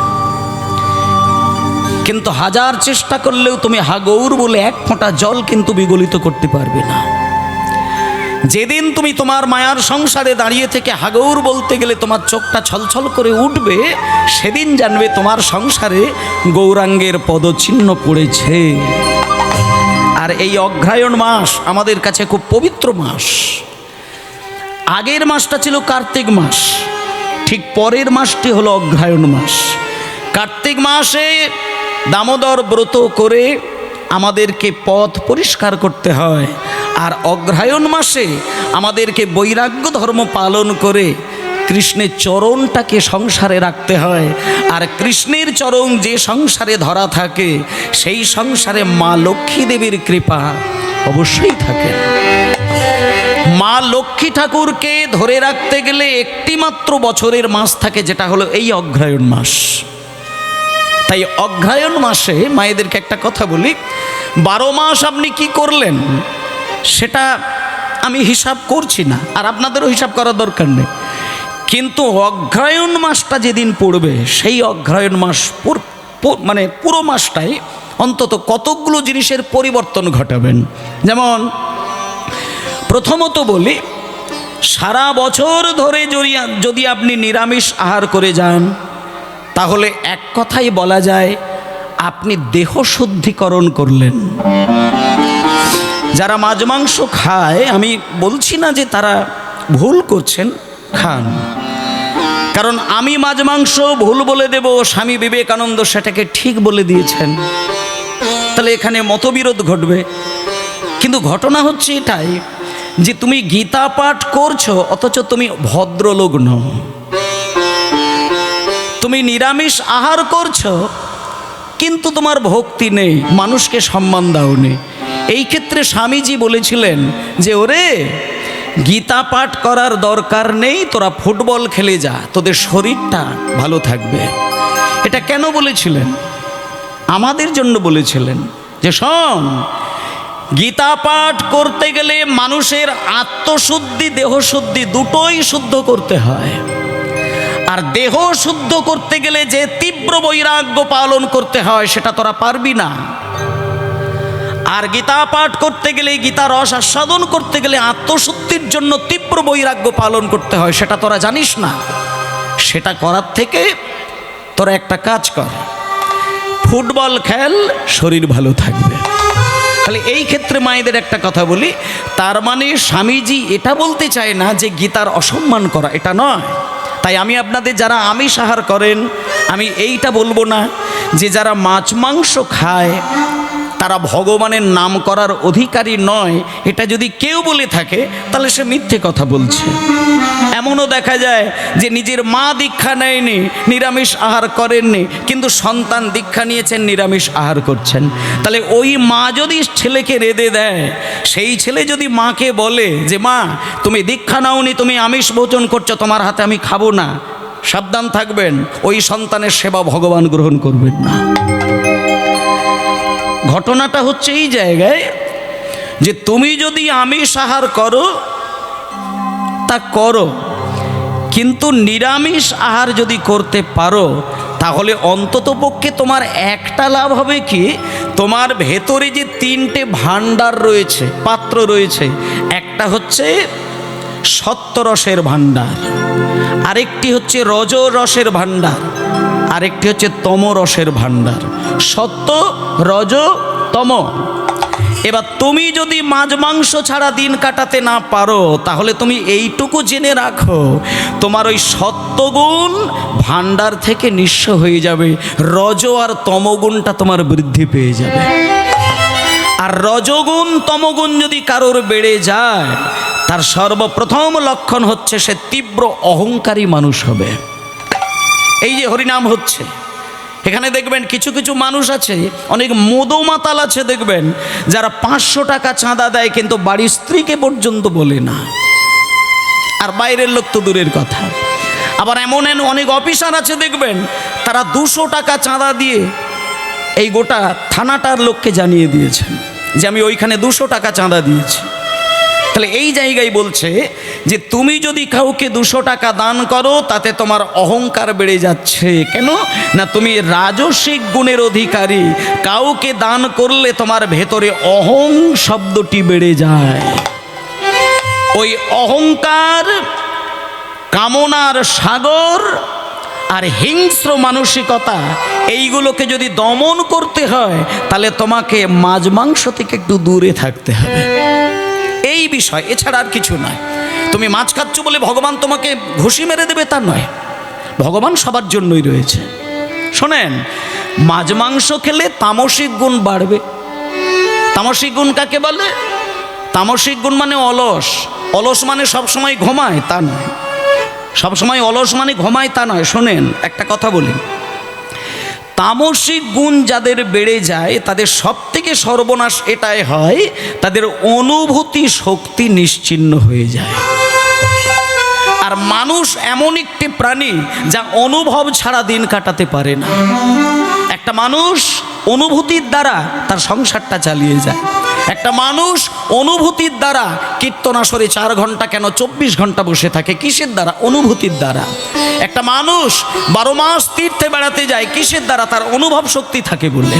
Speaker 1: কিন্তু হাজার চেষ্টা করলেও তুমি হাগৌর বলে এক ফোঁটা জল কিন্তু বিগলিত করতে পারবে না। যেদিন তুমি তোমার মায়ার সংসারে দাঁড়িয়ে থেকে হাগৌর বলতে গেলে তোমার চোখটা ছলছল করে উঠবে, সেদিন জানবে তোমার সংসারে গৌরাঙ্গের পদচিহ্ন পড়েছে। আর এই অগ্রহায়ণ মাস আমাদের কাছে খুব পবিত্র মাস। আগের মাসটা ছিল কার্তিক মাস, ঠিক পরের মাসটি হলো অগ্রহায়ণ মাস। কার্তিক মাসে দামোদর ব্রত করে আমাদেরকে পথ পরিষ্কার করতে হয়, আর অগ্রহায়ণ মাসে আমাদেরকে বৈরাগ্য ধর্ম পালন করে কৃষ্ণের চরণটাকে সংসারে রাখতে হয়। আর কৃষ্ণের চরণ যে সংসারে ধরা থাকে, সেই সংসারে মা লক্ষ্মী দেবীর কৃপা অবশ্যই থাকে। মা লক্ষ্মী ঠাকুরকে ধরে রাখতে গেলে একটি মাত্র বছরের মাস থাকে, যেটা হলো এই অগ্রহায়ণ মাস। তাই অগ্রহায়ণ মাসে মায়েদেরকে একটা কথা বলি, 12 মাস আপনি কি করলেন সেটা আমি হিসাব করছি না, আর আপনাদেরও হিসাব করার দরকার নেই, কিন্তু অগ্রহায়ণ মাসটা যেদিন পড়বে সেই অগ্রহায়ণ মাস মানে পুরো মাসটাই অন্তত কতকগুলো জিনিসের পরিবর্তন ঘটাবেন। যেমন প্রথমত বলি, সারা বছর ধরে যদি আপনি নিরামিষ আহার করে যান, তাহলে এক কথাই বলা যায় আপনি দেহ শুদ্ধিকরণ করলেন। যারা মাছ মাংস খায়, আমি বলছি না যে তারা ভুল করছেন, খান, কারণ আমি মাছ মাংস ভুল বলে দেব, স্বামী বিবেকানন্দ সেটাকে ঠিক বলে দিয়েছেন, তাহলে এখানে মতবিরোধ ঘটবে। কিন্তু ঘটনা হচ্ছে এটাই যে তুমি গীতা পাঠ করছো অথচ তুমি ভদ্রলোক নও, তুমি নিরামিষ আহার করছো কিন্তু তোমার ভক্তি নেই, মানুষকে সম্মান দাওনি। এই ক্ষেত্রে স্বামীজি বলেছিলেন যে ওরে, গীতা পাঠ করার দরকার নেই, তোরা ফুটবল খেলে যা, তোদের শরীরটা ভালো থাকবে। এটা কেন বলেছিলেন? আমাদের জন্য বলেছিলেন যে শোন, গীতা পাঠ করতে গেলে মানুষের আত্মশুদ্ধি দেহশুদ্ধি দুটোই শুদ্ধ করতে হয়। আর দেহ শুদ্ধ করতে গেলে যে তীব্র বৈরাগ্য পালন করতে হয় সেটা তোরা পারবি না। আর গীতা পাঠ করতে গেলে, গীতা রস আস্বাদন করতে গেলে আত্মশুদ্ধির জন্য তীব্র বৈরাগ্য পালন করতে হয়, সেটা তোরা জানিস না। সেটা করার থেকে তোরা একটা কাজ কর, ফুটবল খেল, শরীর ভালো থাকবে। তাহলে এই ক্ষেত্রে মায়েদের একটা কথা বলি, তার মানে স্বামীজি এটা বলতে চায় না যে গীতার অসম্মান করা, এটা নয়। তাই আমি আপনাদের যারা আমিষ আহার করেন, আমি এইটা বলবো না যে যারা মাছ মাংস খায় তারা ভগবানের নাম করার অধিকারী নয়। এটা যদি কেউ বলে থাকে তাহলে সে মিথ্যে কথা বলছে। এমনও দেখা যায় যে নিজের মা দীক্ষা নেয়নি, নিরামিষ আহার করেননি, কিন্তু সন্তান দীক্ষা নিয়েছেন, নিরামিষ আহার করছেন। তাহলে ওই মা যদি ছেলেকে রেঁধে দেয়, সেই ছেলে যদি মাকে বলে যে মা তুমি দীক্ষা নাওনি, তুমি আমিষ ভোজন করছো, তোমার হাতে আমি খাবো না, সাবধান থাকবেন, ওই সন্তানের সেবা ভগবান গ্রহণ করবেন না। ঘটনাটা হচ্ছে এই জায়গায় যে তুমি যদি আমিষ আহার করো তা করো, কিন্তু নিরামিষ আহার যদি করতে পারো তাহলে অন্ততপক্ষে তোমার একটা লাভ হবে কি, তোমার ভেতরে যে তিনটে ভাণ্ডার রয়েছে, পাত্র রয়েছে, একটা হচ্ছে সত্যরসের ভাণ্ডার, আরেকটি হচ্ছে রজরসের ভাণ্ডার, আরেকটি হচ্ছে তমরসের ভাণ্ডার। সত্য, রজ, তম। এবার তুমি যদি মাছ মাংস ছাড়া দিন কাটাতে না পারো তাহলে তুমি এইটুকু জেনে রাখো, তোমার ওই সত্যগুণ ভাণ্ডার থেকে নিঃস্ব হয়ে যাবে, রজ আর তমগুণটা তোমার বৃদ্ধি পেয়ে যাবে। আর রজগুণ তমগুণ যদি কারোর বেড়ে যায়, তার সর্বপ্রথম লক্ষণ হচ্ছে সে তীব্র অহংকারী মানুষ হবে। এই যে হরিনাম হচ্ছে, এখানে দেখবেন কিছু কিছু মানুষ আছে, অনেক মদমাতাল আছে দেখবেন, যারা 500 টাকা চাঁদা দেয় কিন্তু বাড়ির স্ত্রীকে পর্যন্ত বলে না, আর বাইরের লোক তো দূরের কথা। আবার এমন অনেক অফিসার আছে দেখবেন, তারা 200 টাকা চাঁদা দিয়ে এই গোটা থানাটার লোককে জানিয়ে দিয়েছেন যে আমি ওইখানে 200 টাকা চাঁদা দিয়েছি। তাহলে এই জায়গায় বলছে যে তুমি যদি কাউকে 200 টাকা দান করো তাতে তোমার অহংকার বেড়ে যাচ্ছে। কেন না, তুমি রাজসিক গুণের অধিকারী, কাউকে দান করলে তোমার ভেতরে অহং শব্দটি বেড়ে যায়। ওই অহংকার, কামনার সাগর আর হিংস্র মানসিকতা, এইগুলোকে যদি দমন করতে হয় তাহলে তোমাকে মাছ মাংস থেকে একটু দূরে থাকতে হবে। এই বিষয়, এছাড়া আর কিছু নয়। তুমি মাছ খাচ্ছ বলে ভগবান তোমাকে ঘুষি মেরে দেবে তা নয়, ভগবান সবার জন্যই রয়েছে। শোনেন, মাছ মাংস খেলে তামসিক গুণ বাড়বে। তামসিক গুণ কাকে বলে? তামসিক গুণ মানে অলস। অলস মানে সবসময় ঘুমায় তা নয়, সবসময় অলস মানে ঘুমায় তা নয়। শোনেন, একটা কথা বলি, তামসিক গুণ যাদের বেড়ে যায় তাদের সব থেকে সর্বনাশ এটাই হয়, তাদের অনুভূতি শক্তি নিশ্চিহ্ন হয়ে যায়। আর মানুষ এমন একটি প্রাণী যা অনুভব ছাড়া দিন কাটাতে পারে না। একটা মানুষ অনুভূতির দ্বারা তার সংসারটা চালিয়ে যায়। একটা মানুষ অনুভূতির দ্বারা কীর্তনাসরে 4 ঘন্টা কেন 24 ঘন্টা বসে থাকে, কিসের দ্বারা? অনুভূতির দ্বারা। একটা মানুষ 12 মাস তীর্থে বেড়াতে যায়, কিসের দ্বারা? তার অনুভব শক্তি থাকে বলে।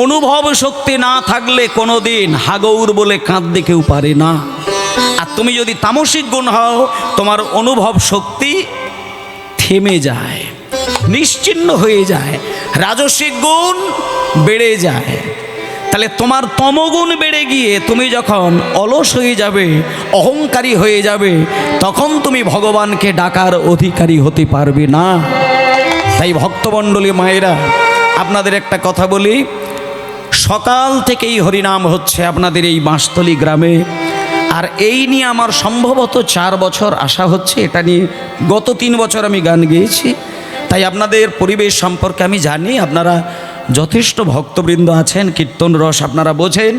Speaker 1: অনুভব শক্তি না থাকলে কোনোদিন হাগৌর বলে কাঁদতে কেউ পারে না। আর তুমি যদি তামসিক গুণ হও, তোমার অনুভব শক্তি থেমে যায়, নিশ্চিহ্ন হয়ে যায়, রাজসিক গুণ বেড়ে যায়। তাহলে তোমার তমগুণ বেড়ে গিয়ে তুমি যখন অলস হয়ে যাবে, অহংকারী হয়ে যাবে, তখন তুমি ভগবানকে ডাকার অধিকারী হতে পারবে না। তাই ভক্তমণ্ডলী মায়েরা, আপনাদের একটা কথা বলি, সকাল থেকেই হরিনাম হচ্ছে আপনাদের এই বাঁশতলী গ্রামে। আর এই নিয়ে আমার সম্ভবত 4 বছর আশা হচ্ছে। এটা নিয়ে গত 3 বছর আমি গান গেয়েছি। তাই আপনাদের পরিবেশ সম্পর্কে আমি জানি। আপনারা যথেষ্ট ভক্তবৃন্দ আছেন, কীর্তন রস আপনারা বোঝেন।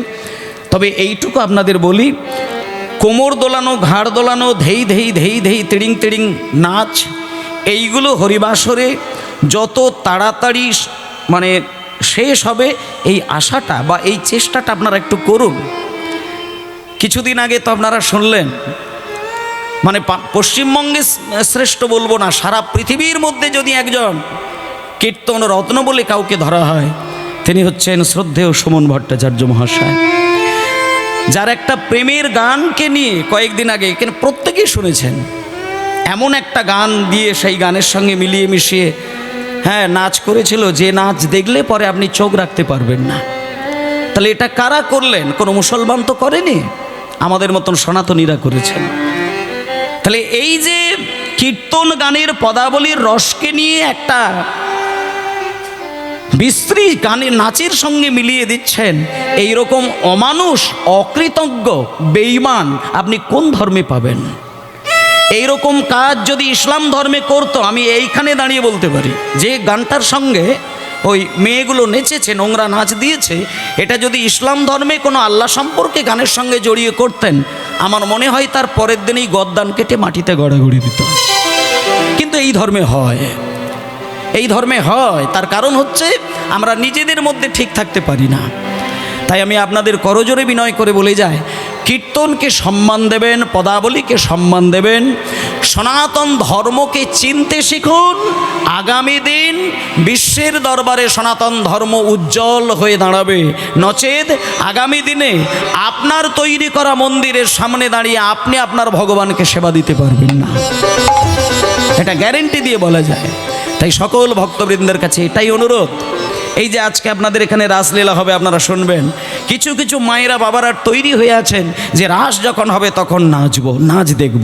Speaker 1: তবে এইটুকু আপনাদের বলি, কোমর দোলানো, ঘাড় দোলানো, ধেই ধেই ধেই ধেই তিড়িং তিড়িং নাচ, এইগুলো হরিবাসরে যত তাড়াতাড়ি মানে শেষ হবে এই আশাটা বা এই চেষ্টাটা আপনারা একটু করুন। কিছুদিন আগে তো আপনারা শুনলেন মানে পশ্চিমবঙ্গে শ্রেষ্ঠ বলবো না, সারা পৃথিবীর মধ্যে যদি একজন কীর্তন রত্ন বলে কাউকে ধরা হয়, তিনি হচ্ছেন শ্রদ্ধেয় সুমন ভট্টাচার্য মহাশয়, যার একটা প্রেমের গানকে নিয়ে কয়েকদিন আগে এখানে প্রত্যেকেই শুনেছেন। এমন একটা গান দিয়ে সেই গানের সঙ্গে মিলিয়ে মিশিয়ে নাচ করেছিল, যে নাচ দেখলে পরে আপনি চোখ রাখতে পারবেন না। তাহলে এটা কারা করলেন? কোনো মুসলমান তো করেনি, আমাদের মতন সনাতনীরা করেছেন। তাহলে এই যে কীর্তন গানের পদাবলীর রসকে নিয়ে একটা বিশ্রী গানের নাচের সঙ্গে মিলিয়ে দিচ্ছেন, এই রকম অমানুষ, অকৃতজ্ঞ, বেঈমান আপনি কোন ধর্মে পাবেন? এই রকম কাজ যদি ইসলাম ধর্মে করতো, আমি এইখানে দাঁড়িয়ে বলতে পারি যে গানটার সঙ্গে ওই মেয়েগুলো নেচেছে, নোংরা নাচ দিয়েছে, এটা যদি ইসলাম ধর্মে কোনো আল্লাহ সম্পর্কে গানের সঙ্গে জড়িয়ে করতেন, আমার মনে হয় তার পরের দিনই গদ্দান কেটে মাটিতে গড়াগড়ি দিত। কিন্তু এই ধর্মে হয়, এই ধর্মে হয়। তার কারণ হচ্ছে আমরা নিজেদের মধ্যে ঠিক থাকতে পারি না। তাই আমি আপনাদের করজোরে বিনয় করে বলে যাই, কীর্তনকে সম্মান দেবেন, পদাবলীকে সম্মান দেবেন, সনাতন ধর্মকে চিনতে শিখুন। আগামী দিন বিশ্বের দরবারে সনাতন ধর্ম উজ্জ্বল হয়ে দাঁড়াবে। নচেত আগামী দিনে আপনার তৈরি করা মন্দিরের সামনে দাঁড়িয়ে আপনি আপনার ভগবানকে সেবা দিতে পারবেন না, এটা গ্যারেন্টি দিয়ে বলা যায়। তাই সকল ভক্তবৃন্দের কাছে এটাই অনুরোধ, এই যে আজকে আপনাদের এখানে রাসলীলা হবে, আপনারা শুনবেন, কিছু কিছু মায়েরা বাবারা তৈরি হয়ে আছেন যে রাস যখন হবে তখন নাচবো, নাচ দেখব।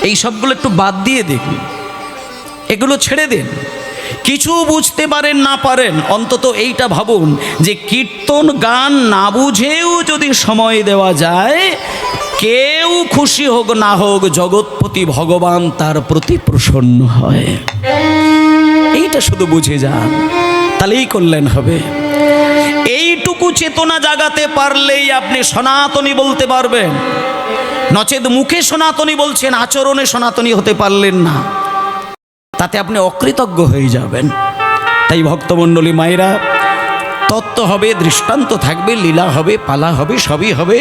Speaker 1: এই সবগুলো একটু বাদ দিয়ে দেখুন, এগুলো ছেড়ে দিন। কিছু বুঝতে পারেন না পারেন, অন্তত এইটা ভাবুন যে কীর্তন গান না বুঝেও যদি সময় দেওয়া যায়, কেউ খুশি হোক না হোক, জগৎপতি ভগবান তার প্রতি প্রসন্ন হয়। এইটা শুধু বুঝে যান, তাহলেই কল্যাণ হবে। এইটুকু চেতনা জাগাতে পারলেই আপনি সনাতনী বলতে পারবেন। নচেত মুখে সনাতনী বলছেন, আচরণে সনাতনী হতে পারলেন না, তাতে আপনি অকৃতজ্ঞ হয়ে যাবেন। তাই ভক্তমণ্ডলী মায়েরা, তত্ত্ব হবে, দৃষ্টান্ত থাকবে, লীলা হবে, পালা হবে, সবই হবে।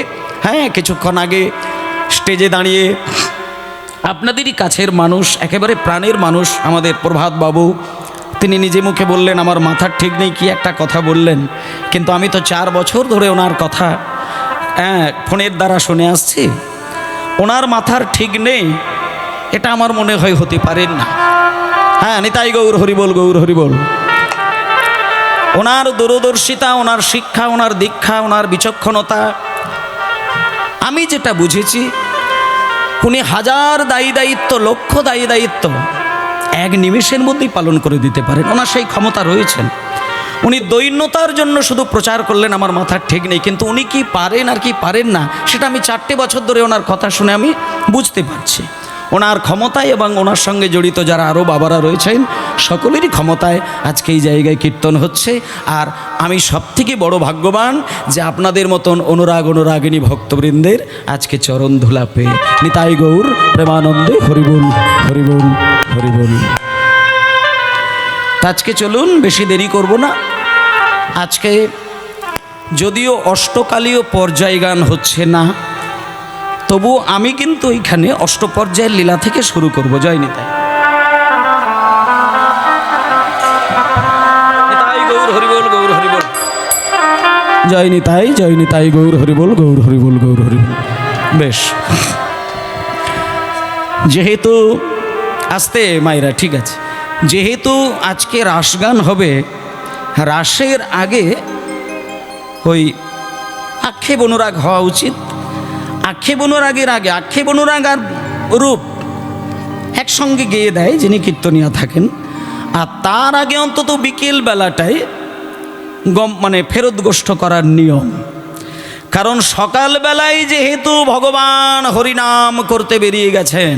Speaker 1: কিছুক্ষণ আগে স্টেজে দাঁড়িয়ে আপনাদেরই কাছের মানুষ, একেবারে প্রাণের মানুষ আমাদের প্রভাত বাবু, তিনি নিজে মুখে বললেন আমার মাথার ঠিক নেই, কি একটা কথা বললেন, কিন্তু আমি তো 4 বছর ধরে ওনার কথা ফোনের দ্বারা শুনে আসছি। ওনার মাথার ঠিক নেই, এটা আমার মনে হয় হতে পারেন না। নিতাই গৌর হরিবল, গৌর হরিবল। ওনার দূরদর্শিতা, ওনার শিক্ষা, ওনার দীক্ষা, ওনার বিচক্ষণতা, আমি যেটা বুঝেছি, উনি হাজার দায়ী দায়িত্ব, লক্ষ দায়ী দায়িত্ব এক নিমেষের মধ্যেই পালন করে দিতে পারেন। ওনার সেই ক্ষমতা রয়েছেন। উনি দৈন্যতার জন্য শুধু প্রচার করলেন আমার মাথার ঠিক নেই, কিন্তু উনি কি পারেন আর কি পারেন না, সেটা আমি 4টে বছর ধরে ওনার কথা শুনে আমি বুঝতে পারছি। ওনার ক্ষমতায় এবং ওনার সঙ্গে জড়িত যারা আরও বাবারা রয়েছেন, সকলেরই ক্ষমতায় আজকে এই জায়গায় কীর্তন হচ্ছে। আর আমি সবথেকে বড় ভাগ্যবান যে আপনাদের মতন অনুরাগিনী ভক্তবৃন্দের আজকে চরণ ধুলা পেয়ে। নিতাই গৌর প্রেমানন্দে হরিবল, হরিবল, হরিবল। আজকে চলুন, বেশি দেরি করব না। আজকে যদিও অষ্টকালীয় পর্যায় গান হচ্ছে না, তবু আমি কিন্তু এইখানে অষ্টপর্যায়ের লীলা থেকে শুরু করব। জয় নিতাই, নিতাই গৌর হরিবল, গৌর হরিবল। জয় নিতাই, জয় নিতাই গৌর হরিবল, গৌর হরিবল, গৌর হরিবল। বেশ, যেহেতু আসতে মায়েরা, ঠিক আছে, যেহেতু আজকে রাস গান হবে, রাসের আগে ওই আক্ষেপ অনুরাগ হওয়া উচিত। আক্ষেপ অনুরাগের আগে, আক্ষেপ অনুরাগ আর রূপ একসঙ্গে গেয়ে দেয় যিনি কীর্তনিয়া থাকেন। আর তার আগে অন্তত বিকেল বেলাটায় ফেরত গোষ্ঠ করার নিয়ম। কারণ সকালবেলায় যেহেতু ভগবান হরিনাম করতে বেরিয়ে গেছেন,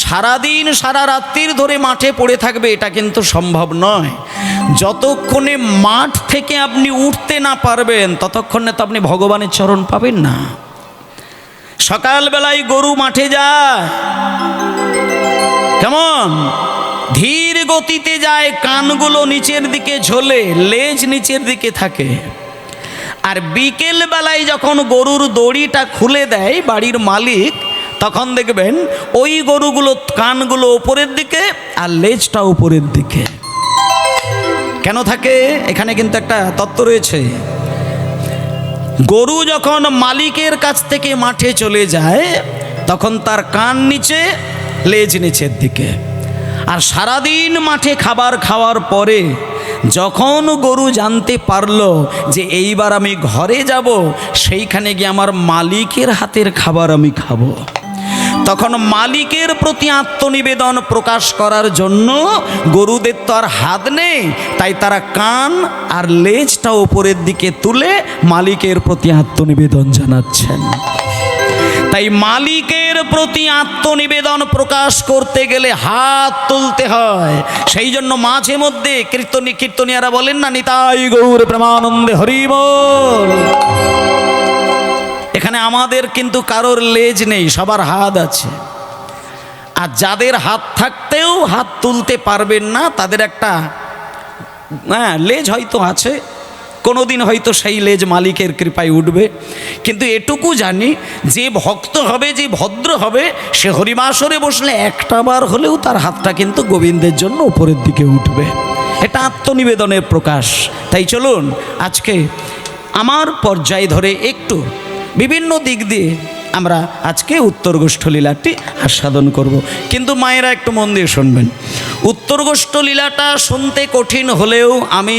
Speaker 1: সারাদিন সারা রাত্রির ধরে মাঠে পড়ে থাকবে এটা কিন্তু সম্ভব নয়। যতক্ষণে মাঠ থেকে আপনি উঠতে না পারবেন, ততক্ষণে তো আপনি ভগবানের চরণ পাবেন না। সকালবেলায় গরু মাঠে যায়, কেমন ধীর গতিতে যায়, কানগুলো নিচের দিকে ঝোলে, লেজ নিচের দিকে থাকে। আর বিকেল বেলায় যখন গরুর দড়িটা খুলে দেয় বাড়ির মালিক, তখন দেখবেন ওই গরুগুলো কানগুলো উপরের দিকে আর লেজটা উপরের দিকে। কেন থাকে? এখানে কিন্তু একটা তত্ত্ব রয়েছে। গরু যখন মালিকের কাছ থেকে মাঠে চলে যায় তখন তার কান নিচে, লেজ নিচের দিকে। আর সারাদিন মাঠে খাবার খাওয়ার পরে যখন গরু জানতে পারলো যে এইবার আমি ঘরে যাব, সেইখানে গিয়ে আমার মালিকের হাতের খাবার আমি খাবো, তখন মালিকের প্রতি আত্মনিবেদন প্রকাশ করার জন্য গরুদের তো আর হাত নেই, তাই তারা কান আর লেজটা উপরের দিকে তুলে মালিকের প্রতি আত্মনিবেদন জানাচ্ছেন। তাই মালিকের প্রতি আত্মনিবেদন প্রকাশ করতে গেলে হাত তুলতে হয়। সেই জন্য মাঝে মধ্যে কীর্তনিয়ারা বলেন না, নিতাই গৌর প্রেমানন্দে হরি বল। এখানে আমাদের কিন্তু কারোর লেজ নেই, সবার হাত আছে। আর যাদের হাত থাকতেও হাত তুলতে পারবেন না, তাদের একটা লেজ হয়তো আছে, কোনোদিন হয়তো সেই লেজ মালিকের কৃপায় উঠবে। কিন্তু এটুকু জানি, যে ভক্ত হবে, যে ভদ্র হবে, সে হরিবাসরে বসলে একটা বার হলেও তার হাতটা কিন্তু গোবিন্দের জন্য উপরের দিকে উঠবে। এটা আত্মনিবেদনের প্রকাশ। তাই চলুন আজকে আমার পর্যায় ধরে একটু বিভিন্ন দিক দিয়ে আমরা আজকে উত্তরগোষ্ঠ লীলাটি আস্বাদন করব। কিন্তু মায়েরা একটু মন দিয়ে শুনবেন। উত্তরগোষ্ঠ লীলাটা শুনতে কঠিন হলেও আমি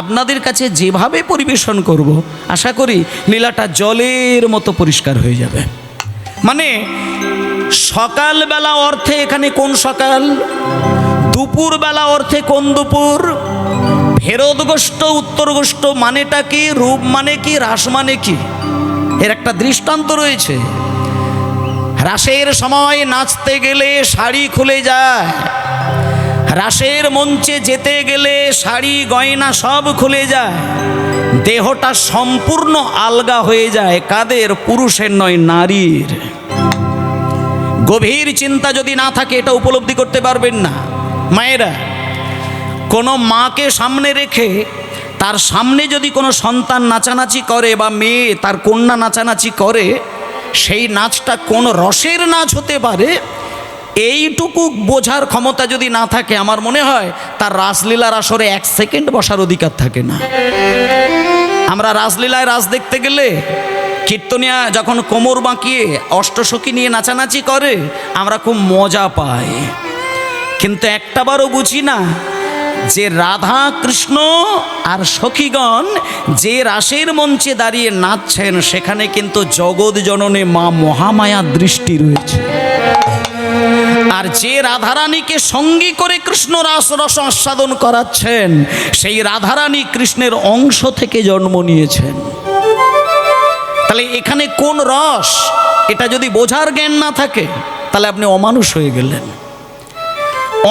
Speaker 1: আপনাদের কাছে যেভাবে পরিবেশন করব, আশা করি লীলাটা জলের মতো পরিষ্কার হয়ে যাবে। মানে সকালবেলা অর্থে এখানে কোন সকাল, দুপুরবেলা অর্থে কোন দুপুর, ফেরতগোষ্ঠ উত্তরগোষ্ঠ মানেটা কি, রূপ মানে কি, রাস মানে কি, এর একটা দৃষ্টান্ত রয়েছে। রাসের সময় নাচতে গেলে শাড়ি খুলে যায়, রাসের মঞ্চে যেতে গেলে শাড়ি গয়না সব খুলে যায়, দেহটা সম্পূর্ণ আলগা হয়ে যায়। কাদের? পুরুষের নয়, নারীর। গভীর চিন্তা যদি না থাকে এটা উপলব্ধি করতে পারবেন না। মায়েরা, কোনো মাকে সামনে রেখে তার সামনে যদি কোনো সন্তান নাচানাচি করে বা মেয়ে তার কন্যা নাচানাচি করে, সেই নাচটা কোন রসের নাচ হতে পারে এইটুকু বোঝার ক্ষমতা যদি না থাকে, আমার মনে হয় তার রাসলীলার আসরে 1 সেকেন্ড বসার অধিকার থাকে না। আমরা রাসলীলায় রাস দেখতে গেলে কীর্তনিয়া যখন কোমর বাঁকিয়ে অষ্টসখী নিয়ে নাচানাচি করে আমরা খুব মজা পাই, কিন্তু একটাবারও বুঝি না যে রাধা কৃষ্ণ আর সখীগণ যে রাসের মঞ্চে দাঁড়িয়ে নাচছেন সেখানে কিন্তু জগৎ জননী মা মহামায়ার দৃষ্টি রয়েছে। আর যে রাধারানীকে সঙ্গী করে কৃষ্ণ রাস রস আস্বাদন করাচ্ছেন, সেই রাধারানী কৃষ্ণের অংশ থেকে জন্ম নিয়েছেন। তাহলে এখানে কোন রস, এটা যদি বোঝার জ্ঞান না থাকে তাহলে আপনি অমানুষ হয়ে গেলেন।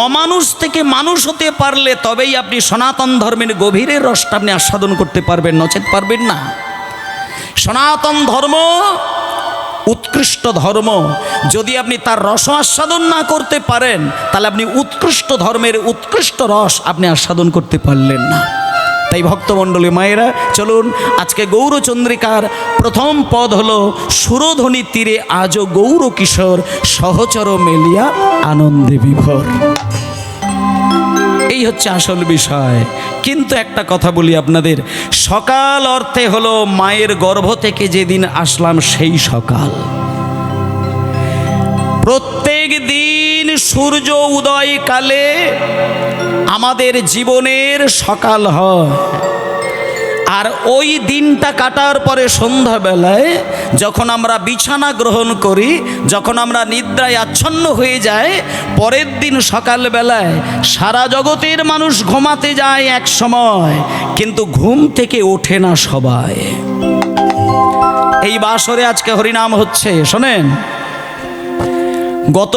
Speaker 1: অমানুষ থেকে মানুষ হতে পারলে তবেই আপনি সনাতন ধর্মের গভীরের রসটা আপনি আস্বাদন করতে পারবেন, নচেত পারবেন না। সনাতন ধর্ম উৎকৃষ্ট ধর্ম, যদি আপনি তার রস আস্বাদন না করতে পারেন তাহলে আপনি উৎকৃষ্ট ধর্মের উৎকৃষ্ট রস আপনি আস্বাদন করতে পারলেন না। তাই ভক্তমণ্ডলী মায়েরা, চলুন আজকে গৌরচন্দ্রিকার প্রথম পদ হলো সুরধ্বনি তীরে আজও গৌর কিশোর সহচর মেলিয়া আনন্দে বিভোর। এই হচ্ছে আসল বিষয়। কিন্তু একটা কথা বলি আপনাদের, সকাল অর্থে হলো মায়ের গর্ভ থেকে যেদিন আসলাম সেই সকাল। প্রত্যেক দিন সূর্য উদয়কালে আমাদের জীবনের সকাল হয়, আর ওই দিনটা কাটার পরে সন্ধ্যাবেলায় যখন আমরা বিছানা গ্রহণ করি, যখন আমরা নিদ্রায় আচ্ছন্ন হয়ে যাই, পরের দিন সকালবেলায় সারা জগতের মানুষ ঘুমাতে যায় এক সময়, কিন্তু ঘুম থেকে ওঠে না সবাই। এই বাসরে আজকে হরিনাম হচ্ছে, শোনেন, গত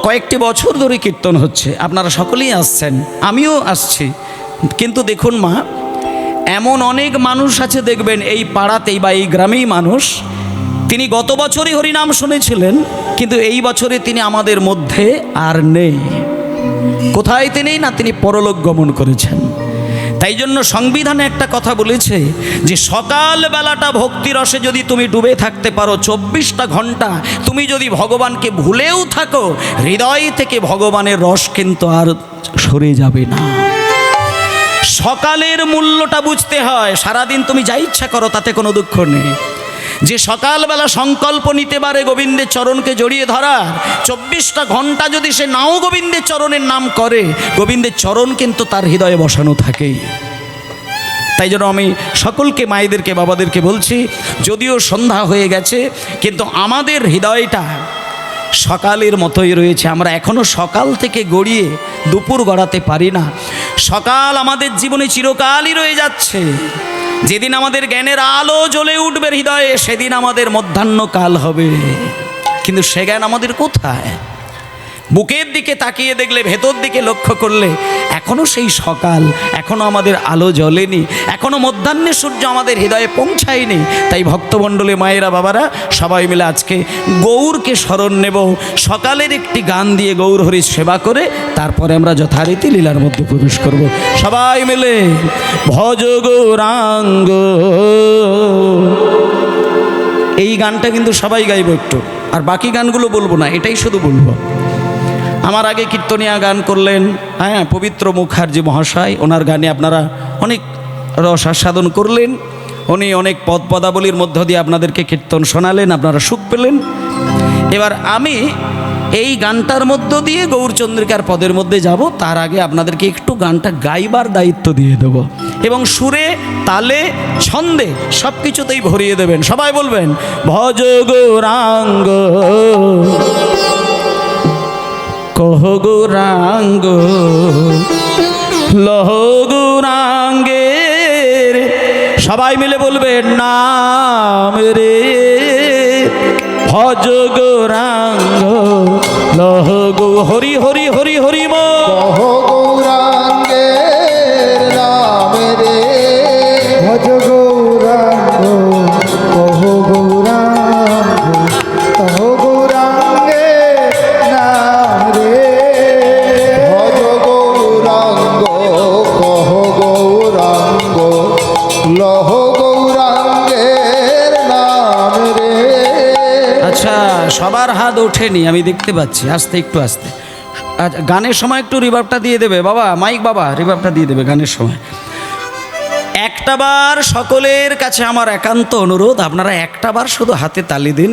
Speaker 1: কয়েকটি বছর ধরে কীর্তন হচ্ছে, আপনারা সকলেই আসছেন, আমিও আসছি। কিন্তু দেখুন মা, এমন অনেক মানুষ আছে দেখবেন এই পাড়াতেই বা এই গ্রামেই মানুষ, তিনি গত বছরই হরিনাম শুনেছিলেন কিন্তু এই বছরে তিনি আমাদের মধ্যে আর নেই। কোথায় তিনি? না, তিনি পরলোক গমন করেছেন। তাই জন্য সংবিধানে একটা কথা বলেছে যে সকাল বেলাটা ভক্তি রসে যদি তুমি ডুবে থাকতে পারো, 24টা ঘন্টা তুমি যদি ভগবানকে ভুলেও থাকো, হৃদয় থেকে ভগবানের রস কিন্তু আর সরে যাবে না। সকালের মূল্যটা বুঝতে হয়। সারাদিন তুমি যা ইচ্ছা করো, তাতে কোনো দুঃখ নেই। যে সকালবেলা সংকল্প নিতে পারে গোবিন্দের চরণকে জড়িয়ে ধরার, 24টা ঘন্টা যদি সে নাও গোবিন্দের চরণের নাম করে, গোবিন্দের চরণ কিন্তু তার হৃদয়ে বসানো থাকেই। তাই জন্য আমি সকলকে, মায়েদেরকে, বাবাদেরকে বলছি, যদিও সন্ধ্যা হয়ে গেছে কিন্তু আমাদের হৃদয়টা সকালের মতোই রয়েছে। আমরা এখনো সকাল থেকে গড়িয়ে দুপুর গড়াতে পারি না। সকাল আমাদের জীবনে চিরকালই রয়ে যাচ্ছে। যেদিন আমাদের জ্ঞানের আলো জ্বলে উঠবে হৃদয়ে, সেদিন আমাদের মধ্যাহ্নকাল হবে। কিন্তু সে জ্ঞান আমাদের কোথায়? বুকের দিকে তাকিয়ে দেখলে, ভেতর দিকে লক্ষ্য করলে এখনো সেই সকাল, এখনো আমাদের আলো জ্বলেনি, এখনো মধ্যাহ্নের সূর্য আমাদের হৃদয়ে পৌঁছায়নি। তাই ভক্তমণ্ডলী, মায়েরা, বাবারা, সবাই মিলে আজকে গৌরকে স্মরণ নেব। সকালের একটি গান দিয়ে গৌর হরির সেবা করে তারপরে আমরা যথারীতি লীলার মধ্যে প্রবেশ করব। সবাই মিলে ভজ গৌরাঙ্গ, এই গানটা কিন্তু সবাই গাইব একটু, আর বাকি গানগুলো বলবো না, এটাই শুধু বলবো। আমার আগে কীর্তনিয়া গান করলেন, হ্যাঁ, পবিত্র মুখার্জি মহাশয়, ওনার গানে আপনারা অনেক রস আস্বাদন করলেন। উনি অনেক পদ পদাবলীর মধ্য দিয়ে আপনাদেরকে কীর্তন শোনালেন, আপনারা সুখ পেলেন। এবার আমি এই গানটার মধ্য দিয়ে গৌরচন্দ্রিকার পদের মধ্যে যাব। তার আগে আপনাদেরকে একটু গানটা গাইবার দায়িত্ব দিয়ে দেব এবং সুরে, তালে, ছন্দে সব কিছুতেই ভরিয়ে দেবেন। সবাই বলবেন ভজ গৌরাঙ্গ, কহ গৌরাঙ্গ, লহ গৌরাঙ্গের, সবাই মিলে বলবেন নাম রে। ভজ গৌরাঙ্গ, লহ গৌ, হরি হরি হরি হরি ম,
Speaker 2: কহ গৌরাঙ্গের নাম রে। ভজ গৌরাঙ্গ, কহ গৌরাঙ্গ, কহ গৌরাঙ্গের নাম রে। ভজ গৌরাঙ্গ, কহ গৌরাঙ্গ, লহ গৌরাঙ্গের নাম রে।
Speaker 1: আচ্ছা, সবার হাত ওঠেনি আমি দেখতে পাচ্ছি, আস্তে, একটু আস্তে। আচ্ছা, গানের সময় একটু রিভার্বটা দিয়ে দেবে বাবা, মাইক বাবা, রিভার্বটা দিয়ে দেবে গানের সময়। একটাবার সকলের কাছে আমার একান্ত অনুরোধ, আপনারা একটাবার শুধু হাতে তালি দিন।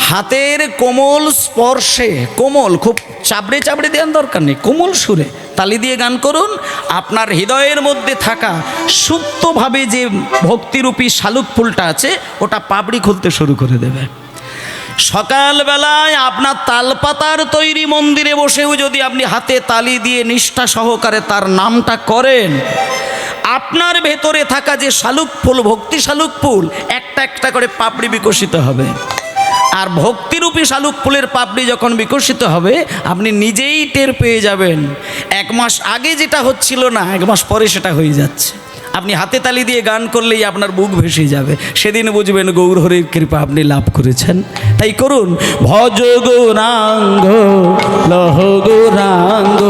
Speaker 1: হাতের কোমল স্পর্শে, কোমল, খুব চাবড়ে চাবড়ে দেওয়ার দরকার নেই, কোমল সুরে তালি দিয়ে গান করুন। আপনার হৃদয়ের মধ্যে থাকা সুপ্তভাবে যে ভক্তিরূপী শালুক ফুলটা আছে, ওটা পাপড়ি খুলতে শুরু করে দেবে। সকালবেলায় আপনার তালপাতার তৈরি মন্দিরে বসেও যদি আপনি হাতে তালি দিয়ে নিষ্ঠা সহকারে তার নামটা করেন, আপনার ভেতরে থাকা যে শালুক ফুল, ভক্তি শালুক ফুল, একটা একটা করে পাপড়ি বিকশিত হবে। আর ভক্তিরূপী শালুক ফুলের পাপড়ি যখন বিকশিত হবে, আপনি নিজেই টের পেয়ে যাবেন। 1 মাস আগে যেটা হচ্ছিল না, 1 মাস পরে সেটা হয়ে যাচ্ছে। আপনি হাতে তালি দিয়ে গান করলেই আপনার বুক ভেসে যাবে, সেদিন বুঝবেন গৌর হরির কৃপা আপনি লাভ করেছেন। তাই করুন ভজ গৌরাঙ্গ, লহ গৌরাঙ্গ,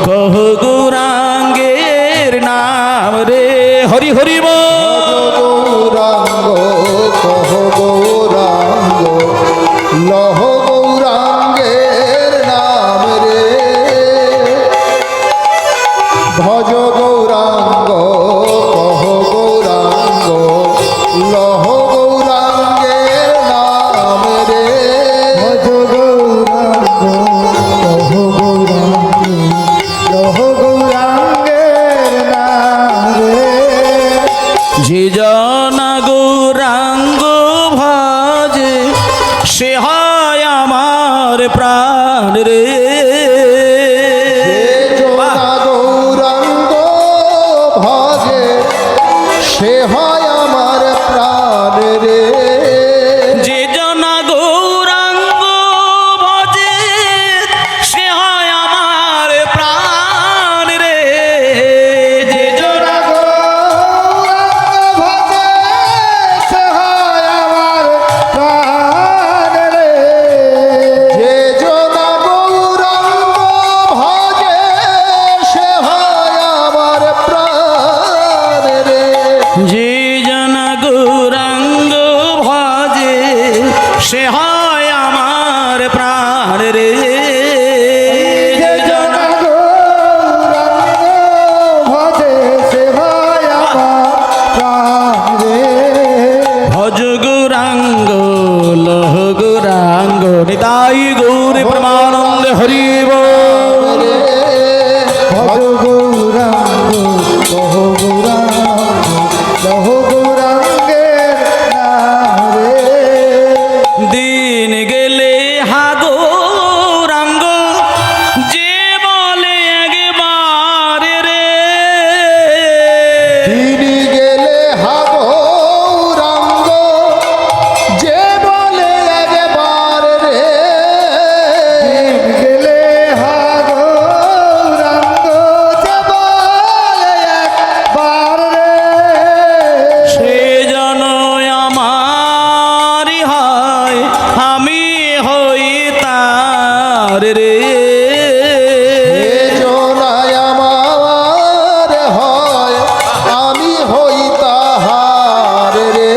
Speaker 1: কহ গৌরাঙ্গের নাম রে। হরি হরি বল।
Speaker 2: গৌরাঙ্গ, কহ গৌরাঙ্গ, লহ গৌরাঙ্গের নাম রে। ভজ গৌরাঙ্গ, কহ গৌরাঙ্গ, লহ গৌরাঙ্গের নাম রে। ভজ গৌরাঙ্গ, কহ গৌরাঙ্গ, লহ গৌরাঙ্গের নাম রে।
Speaker 1: যে জন গৌরাঙ্গ ভজে, সে হয় আমার প্রাণ রে।
Speaker 2: গৌরাঙ্গ ভজে, সে হয় আমার প্রাণ রে।
Speaker 1: যে জন গৌরাঙ্গ ভজে, সে হয় আমার প্রাণ রে। যে জন
Speaker 2: গৌরাঙ্গ ভজে, সে হয় আমার প্রাণ রে। যে জন গৌরাঙ্গ ভজে, সে হয় আমার প্রাণ
Speaker 1: যে জন গৌরাঙ্গ ভজে সে হয় আমার প্রাণ রে।
Speaker 2: যে জন গৌরাঙ্গ ভজে সে হয় আমার প্রাণ রে।
Speaker 1: ভজ গৌরাঙ্গ লহ গৌরাঙ্গ নিতাই গৌরী প্রেমানন্দে হরি বল।
Speaker 2: ভজ গৌরাঙ্গ লহ গৌরাঙ্গ লহ গৌরাঙ্গের নাম রে।
Speaker 1: দিন গেলে হা গৌরাঙ্গ যে বলে একবার রে।
Speaker 2: তিনি গেলে হা গৌরাঙ্গ যে বলে একবার রে। তিনি গেলে হা গৌরাঙ্গ যে বলে একবার রে।
Speaker 1: সে জন আমারই হয় আমি হই তার রে।
Speaker 2: জনায় আমার হয় আমি হই তাহার রে।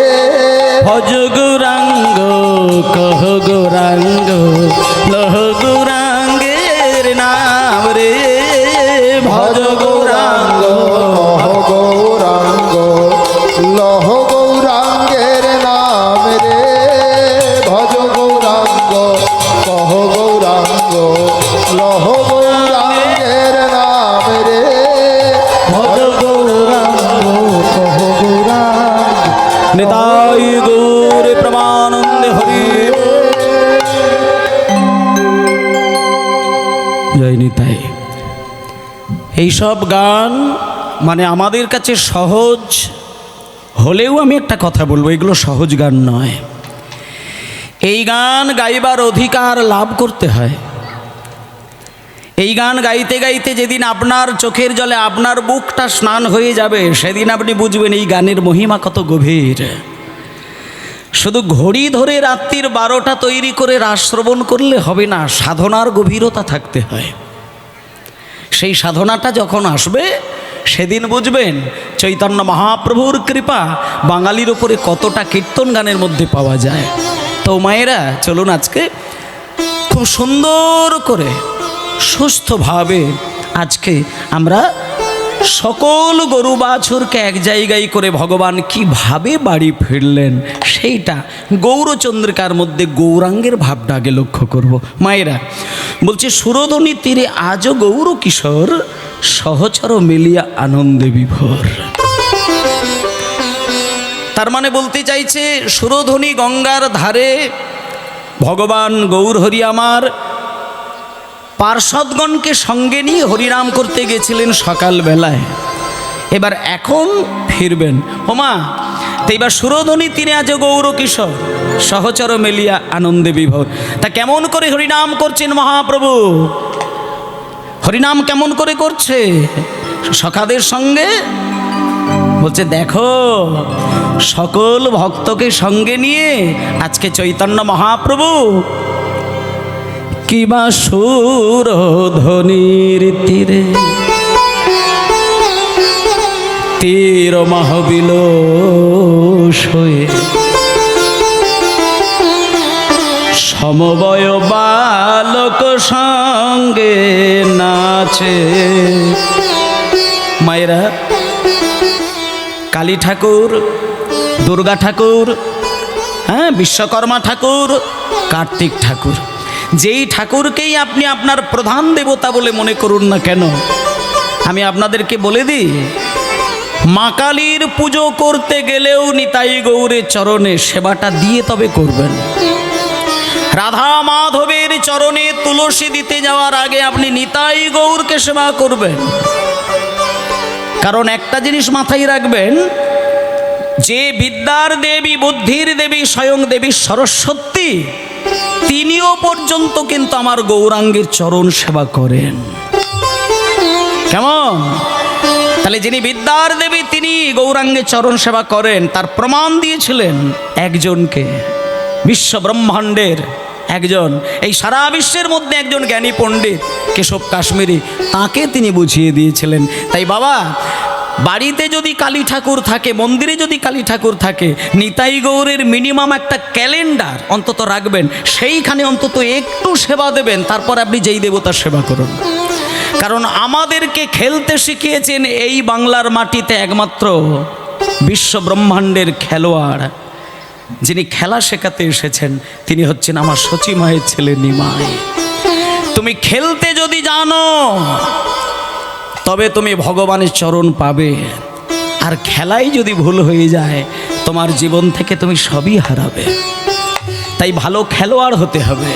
Speaker 1: ভজ গৌরাঙ্গ কহ গৌরাঙ্গ লহ গৌরাঙ্গের নাম রে। ভজ গৌরাঙ্গ
Speaker 2: লহ গৌরাঙ্গ লহ গৌরাঙ্গের নাম রে। ভজ গৌরাঙ্গ কহ গৌরাঙ্গ লহ গৌরাঙ্গের নাম রে। ভজ গৌরাঙ্গ কহ গৌরাঙ্গ
Speaker 1: নিতাই গৌর প্রমানন্দে হরি জয় নিতাই। এইসব গান মানে আমাদের কাছে সহজ হলেও আমি একটা কথা বলবো, এগুলো সহজ গান নয়। এই গান গাইবার অধিকার লাভ করতে হয়। এই গান গাইতে গাইতে যেদিন আপনার চোখের জলে আপনার বুকটা স্নান হয়ে যাবে, সেদিন আপনি বুঝবেন এই গানের মহিমা কত গভীর। শুধু ঘড়ি ধরে রাত্রির 12টা তৈরি করে রাস শ্রবণ করলে হবে না, সাধনার গভীরতা থাকতে হয়। সেই সাধনাটা যখন আসবে সেদিন বুঝবেন চৈতন্য মহাপ্রভুর কৃপা বাঙালির ওপরে কতটা কীর্তন গানের মধ্যে পাওয়া যায়। তো মায়েরা চলুন আজকে খুব সুন্দর করে সুস্থভাবে আজকে আমরা সকল গরু বাছুরকে এক জায়গায় করে ভগবান কিভাবে বাড়ি ফিরলেন সেইটা গৌরচন্দ্রিকার মধ্যে গৌরাঙ্গের ভাবটা আগে লক্ষ্য করব। মায়েরা বলছে সুরধনী তীরে আজও গৌর কিশোর সহচর মিলিয়া আনন্দে বিভোর। তার মানে বলতে চাইছে সুরধনী গঙ্গার ধারে ভগবান গৌরহরি আমার পার্ষদগণকে সঙ্গে নিয়ে হরিনাম করতে গেছিলেন সকালবেলায়। এবার এখন ফিরবেন ওমা। তো এবার সুরধনী তীরে আজ গৌর কিশোর সহচর মেলিয়া আনন্দে বিভোর। তা কেমন করে হরিনাম করছেন মহাপ্রভু? হরিনাম কেমন করে করছে? সখাদের সঙ্গে বলছে দেখো সকল ভক্তকে সঙ্গে নিয়ে আজকে চৈতন্য মহাপ্রভু কিবা সুরধনির তীরে তীর মহবিল হয়ে সমবয় বালক সঙ্গে নাচে। মায়েরা কালী ঠাকুর, দুর্গা ঠাকুর, হ্যাঁ বিশ্বকর্মা ঠাকুর, কার্তিক ঠাকুর, যেই ঠাকুরকেই আপনি আপনার প্রধান দেবতা বলে মনে করুন না কেন, আমি আপনাদেরকে বলে দিই মা কালীর পুজো করতে গেলেও নিতাই গৌরের চরণে সেবাটা দিয়ে তবে করবেন। রাধা মাধবের চরণে তুলসী দিতে যাওয়ার আগে আপনি নিতাই গৌরকে সেবা করবেন। কারণ একটা জিনিস মাথায় রাখবেন, যে বিদ্যার দেবী বুদ্ধির দেবী স্বয়ং দেবী সরস্বতী তিনিও পর্যন্ত কিন্তু আমার গৌরাঙ্গের চরণ সেবা করেন। কেমন? তাহলে যিনি বিদ্যার দেবী তিনি গৌরাঙ্গের চরণ সেবা করেন, তার প্রমাণ দিয়েছিলেন একজনকে, বিশ্ব ব্রহ্মাণ্ডের একজন, এই সারা বিশ্বের মধ্যে একজন জ্ঞানী পণ্ডিত কেশব কাশ্মীরি, তাকে তিনি বুঝিয়ে দিয়েছিলেন। তাই বাবা বাড়িতে যদি কালী ঠাকুর থাকে, মন্দিরে যদি কালী ঠাকুর থাকে, নিতাই গৌরের মিনিমাম একটা ক্যালেন্ডার অন্তত রাখবেন, সেইখানে অন্তত একটু সেবা দেবেন, তারপর আপনি যেই দেবতার সেবা করুন। কারণ আমাদেরকে খেলতে শিখিয়েছেন এই বাংলার মাটিতে একমাত্র বিশ্ব ব্রহ্মাণ্ডের খেলোয়াড়, যিনি খেলা শেখাতে এসেছেন তিনি হচ্ছেন আমার সচী মায়ের ছেলে নিমাই। তুমি খেলতে যদি জানো তবে তুমি ভগবানের চরণ পাবে, আর খেলাই যদি ভুল হয়ে যায় তোমার জীবন থেকে তুমি সবই হারাবে। তাই ভালো খেলোয়াড় হতে হবে।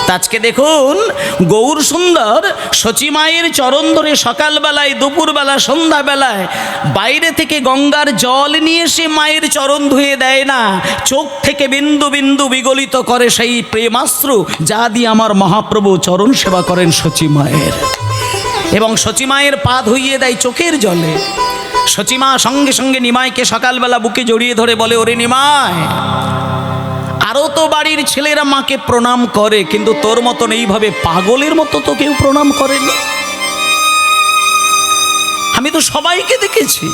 Speaker 1: তা আজকে দেখুন গৌর সুন্দর সচী মায়ের চরণ ধরে সকালবেলায়, দুপুরবেলা, সন্ধ্যাবেলায় বাইরে থেকে গঙ্গার জল নিয়ে এসে মায়ের চরণ ধুয়ে দেয় না, চোখ থেকে বিন্দু বিন্দু বিগলিত করে সেই প্রেমাশ্রু, যা দিয়ে আমার মহাপ্রভু চরণ সেবা করেন সচী মায়ের। এবং সচী মায়ের পা ধুইয়ে দেয় চোখের জলে। সচী মা সঙ্গে সঙ্গে নিমাইকে সকালবেলা বুকে জড়িয়ে ধরে বলে, ওরে নিমাই, আরও তো বাড়ির ছেলেরা মাকে প্রণাম করে, কিন্তু তোর মতন এইভাবে পাগলের মতো তো কেউ প্রণাম করেনি। আমি তো সবাইকে দেখেছি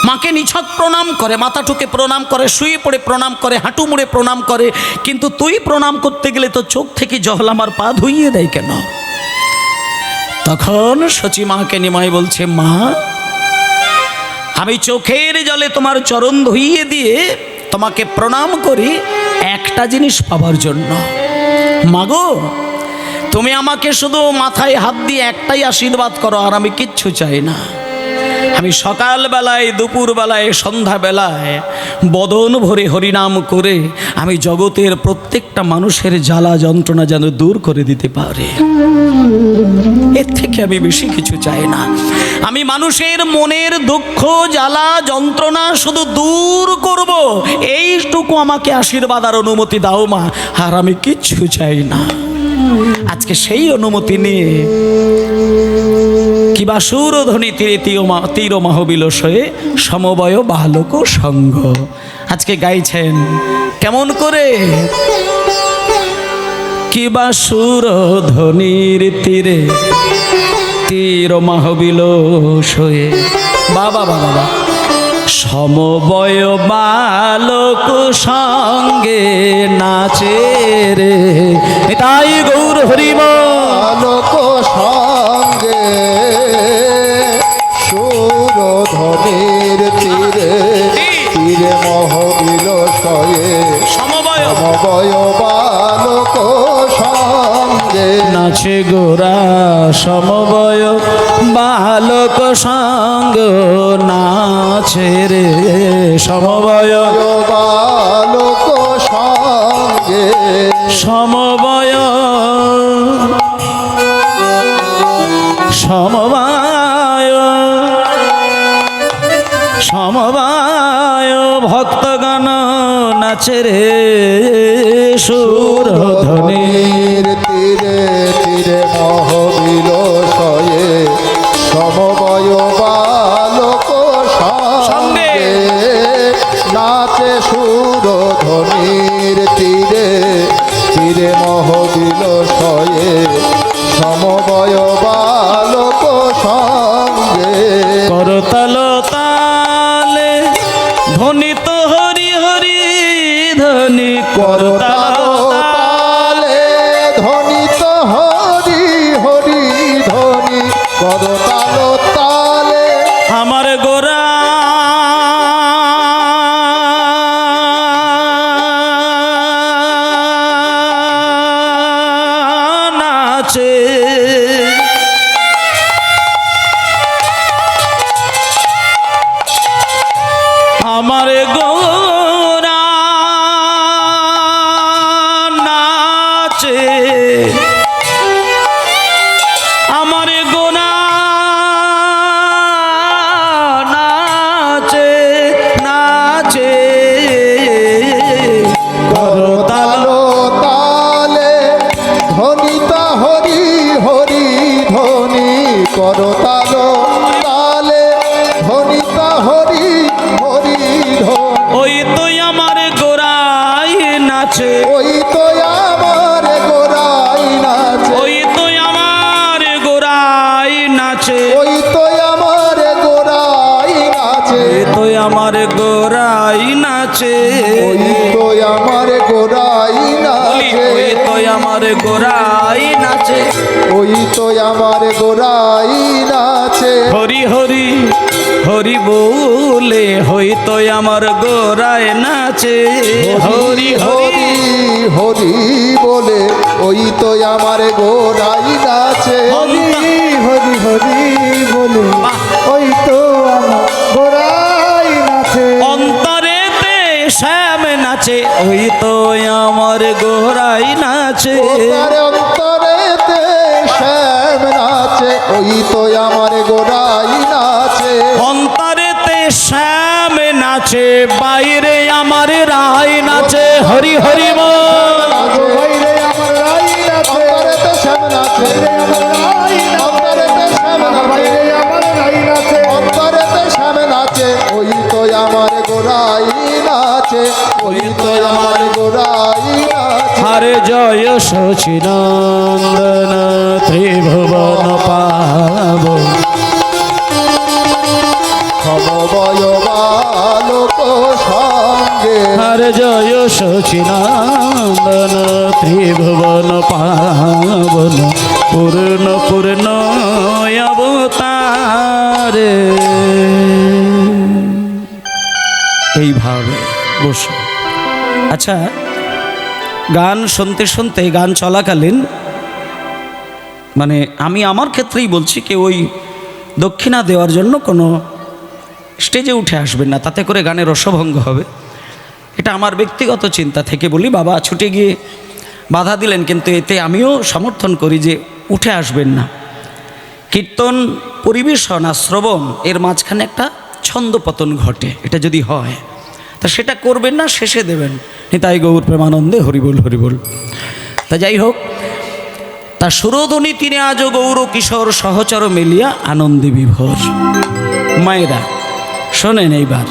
Speaker 1: মাকে নিছক প্রণাম করে, মাথা ঠুকে প্রণাম করে, শুয়ে পড়ে প্রণাম করে, হাঁটু মুড়ে প্রণাম করে, কিন্তু তুই প্রণাম করতে গেলে তো চোখ থেকে জল আমার পা ধুইয়ে দেয় কেন? তখন সচী মাকে নিমাই বলছে, মা, আমি চোখের জলে তোমার চরণ ধুইয়ে দিয়ে তোমাকে প্রণাম করি একটা জিনিস পাবার জন্য। মাগো, তুমি আমাকে শুধু মাথায় হাত দিয়ে একটাই আশীর্বাদ করো, আর আমি কিচ্ছু চাই না। আমি সকালবেলায়, দুপুরবেলায়, সন্ধ্যাবেলায় বদন ভরে হরিনাম করে আমি জগতের প্রত্যেকটা মানুষের জ্বালা যন্ত্রণা যেন দূর করে দিতে পারে, এর থেকে আমি বেশি কিছু চাই না। আমি মানুষের মনের দুঃখ, জ্বালা, যন্ত্রণা শুধু দূর করব, এইটুকু আমাকে আশীর্বাদ আর অনুমতি দাও মা, আর আমি কিচ্ছু চাই না। আজকে সেই অনুমতি নিয়ে কিবা সুরধ্বনি তীর মাহবিলস হয়ে সমবয় বালক সঙ্গ আজকে গাইছেন কেমন করে? কিবা সুরধ্বনির তীরে তীর মাহবিলস হয়ে, বাবা বাবা, সমবয় বালক সঙ্গে নাচে রে, তাই গৌর হরিব
Speaker 2: বালক সঙ্গে সুরধ্বনির তীরে তীরে মহবিলসয়ে
Speaker 1: সমবয়
Speaker 2: বালক সঙ্গে
Speaker 1: নাচে গোরা, সমবয় বালক সঙ্গ নাচে রে, সমবয়
Speaker 2: বালক সঙ্গে
Speaker 1: সমবয় সমবায় সমবায় ভক্তগণ নাচে রে, সুরধ্বনির
Speaker 2: তীরে তীরে মহবিলসয়ে সমবয় বালক সঙ্গে নাচে সুরধ্বনির তীরে তীরে মহবিলসয়ে সমবয় বালক সঙ্গে
Speaker 1: করতাল তালে ধ্বনিত হরি হরি ধ্বনি, করতাল
Speaker 2: তালে ধ্বনিত হরি হরি ধ্বনি, করতাল তালে
Speaker 1: আমার গোরা নাচে, আমার গোরা নাচে, আমার গোরা নাচে নাচে, করতাল
Speaker 2: তালে ধ্বনিত হরি হরি ধ্বনি, করতাল তালে ধ্বনিত হরি হরি ধ্বনি,
Speaker 1: ওই তো আমার গোরাই নাচে,
Speaker 2: ওই তো আমার গোরাই নাচে,
Speaker 1: ওই তো আমার গোরাই নাচে,
Speaker 2: ওই তো আমার গোরাই
Speaker 1: আমার গোরাই নাচে,
Speaker 2: ওই তো আমার গোরাই নাচে,
Speaker 1: ওই তো আমার গোরাই নাচে,
Speaker 2: ওই তো আমার গোরাই নাচে।
Speaker 1: হরি হরি হরি বলে হইতো আমার গোরায় নাচে, হরি হরি
Speaker 2: হরি বলে ওই তো আমার গোরাই নাচে।
Speaker 1: হরি
Speaker 2: হরি হরি বলে ওই তো আমার গোরাই নাচে।
Speaker 1: অন্তরেতে শ্যাম নাচে, ওই তো আমার গোরাই নাচে,
Speaker 2: অন্তরেতে শ্যাম নাচে, ওই তো আমার গোরাই নাচে।
Speaker 1: অন্তরেতে শ্যাম নাচে, বাইরে আমার রাই নাচে, হরি হরি বল।
Speaker 2: বাইরে আমার রাই নাচে, অন্তরেতে শ্যাম নাচে, অন্তরেতে শ্যাম নাচে, বাইরে আমার রাই নাচে, অন্তরেতে শ্যাম নাচে, ওই তো আমার গোরাই নাচে, ওই তো আমার গোরাই নাচে।
Speaker 1: হরে জয় সচিনন্দন ত্রিভুবন পাব,
Speaker 2: সমবয় বালক সঙ্গে,
Speaker 1: হরে জয় সচিনন্দন ত্রিভুবন পাবন, পূর্ণ পূর্ণ অবতারে। এইভাবে বসে আচ্ছা, গান শুনতে শুনতে, গান চলাকালীন, মানে আমি আমার ক্ষেত্রেই বলছি, কেউ ওই দক্ষিণা দেওয়ার জন্য কোনো স্টেজে উঠে আসবেন না, তাতে করে গানের রসভঙ্গ হবে। এটা আমার ব্যক্তিগত চিন্তা থেকে বলি। বাবা ছুটে গিয়ে বাধা দিলেন, কিন্তু এতে আমিও সমর্থন করি যে উঠে আসবেন না। কীর্তন পরিবেশন আর শ্রবণ এর মাঝখানে একটা ছন্দপতন ঘটে, এটা যদি হয় তা সেটা করবেন না, শেষে দেবেন নিতাই গৌর প্রেমানন্দে হরিবোল হরিবোল। তা যাই হোক, তা সুরধ্বনি তিনি আজ গৌর কিশোর সহচর মেলিয়া আনন্দে বিভোর। মায়েরা শোনেন, এইবার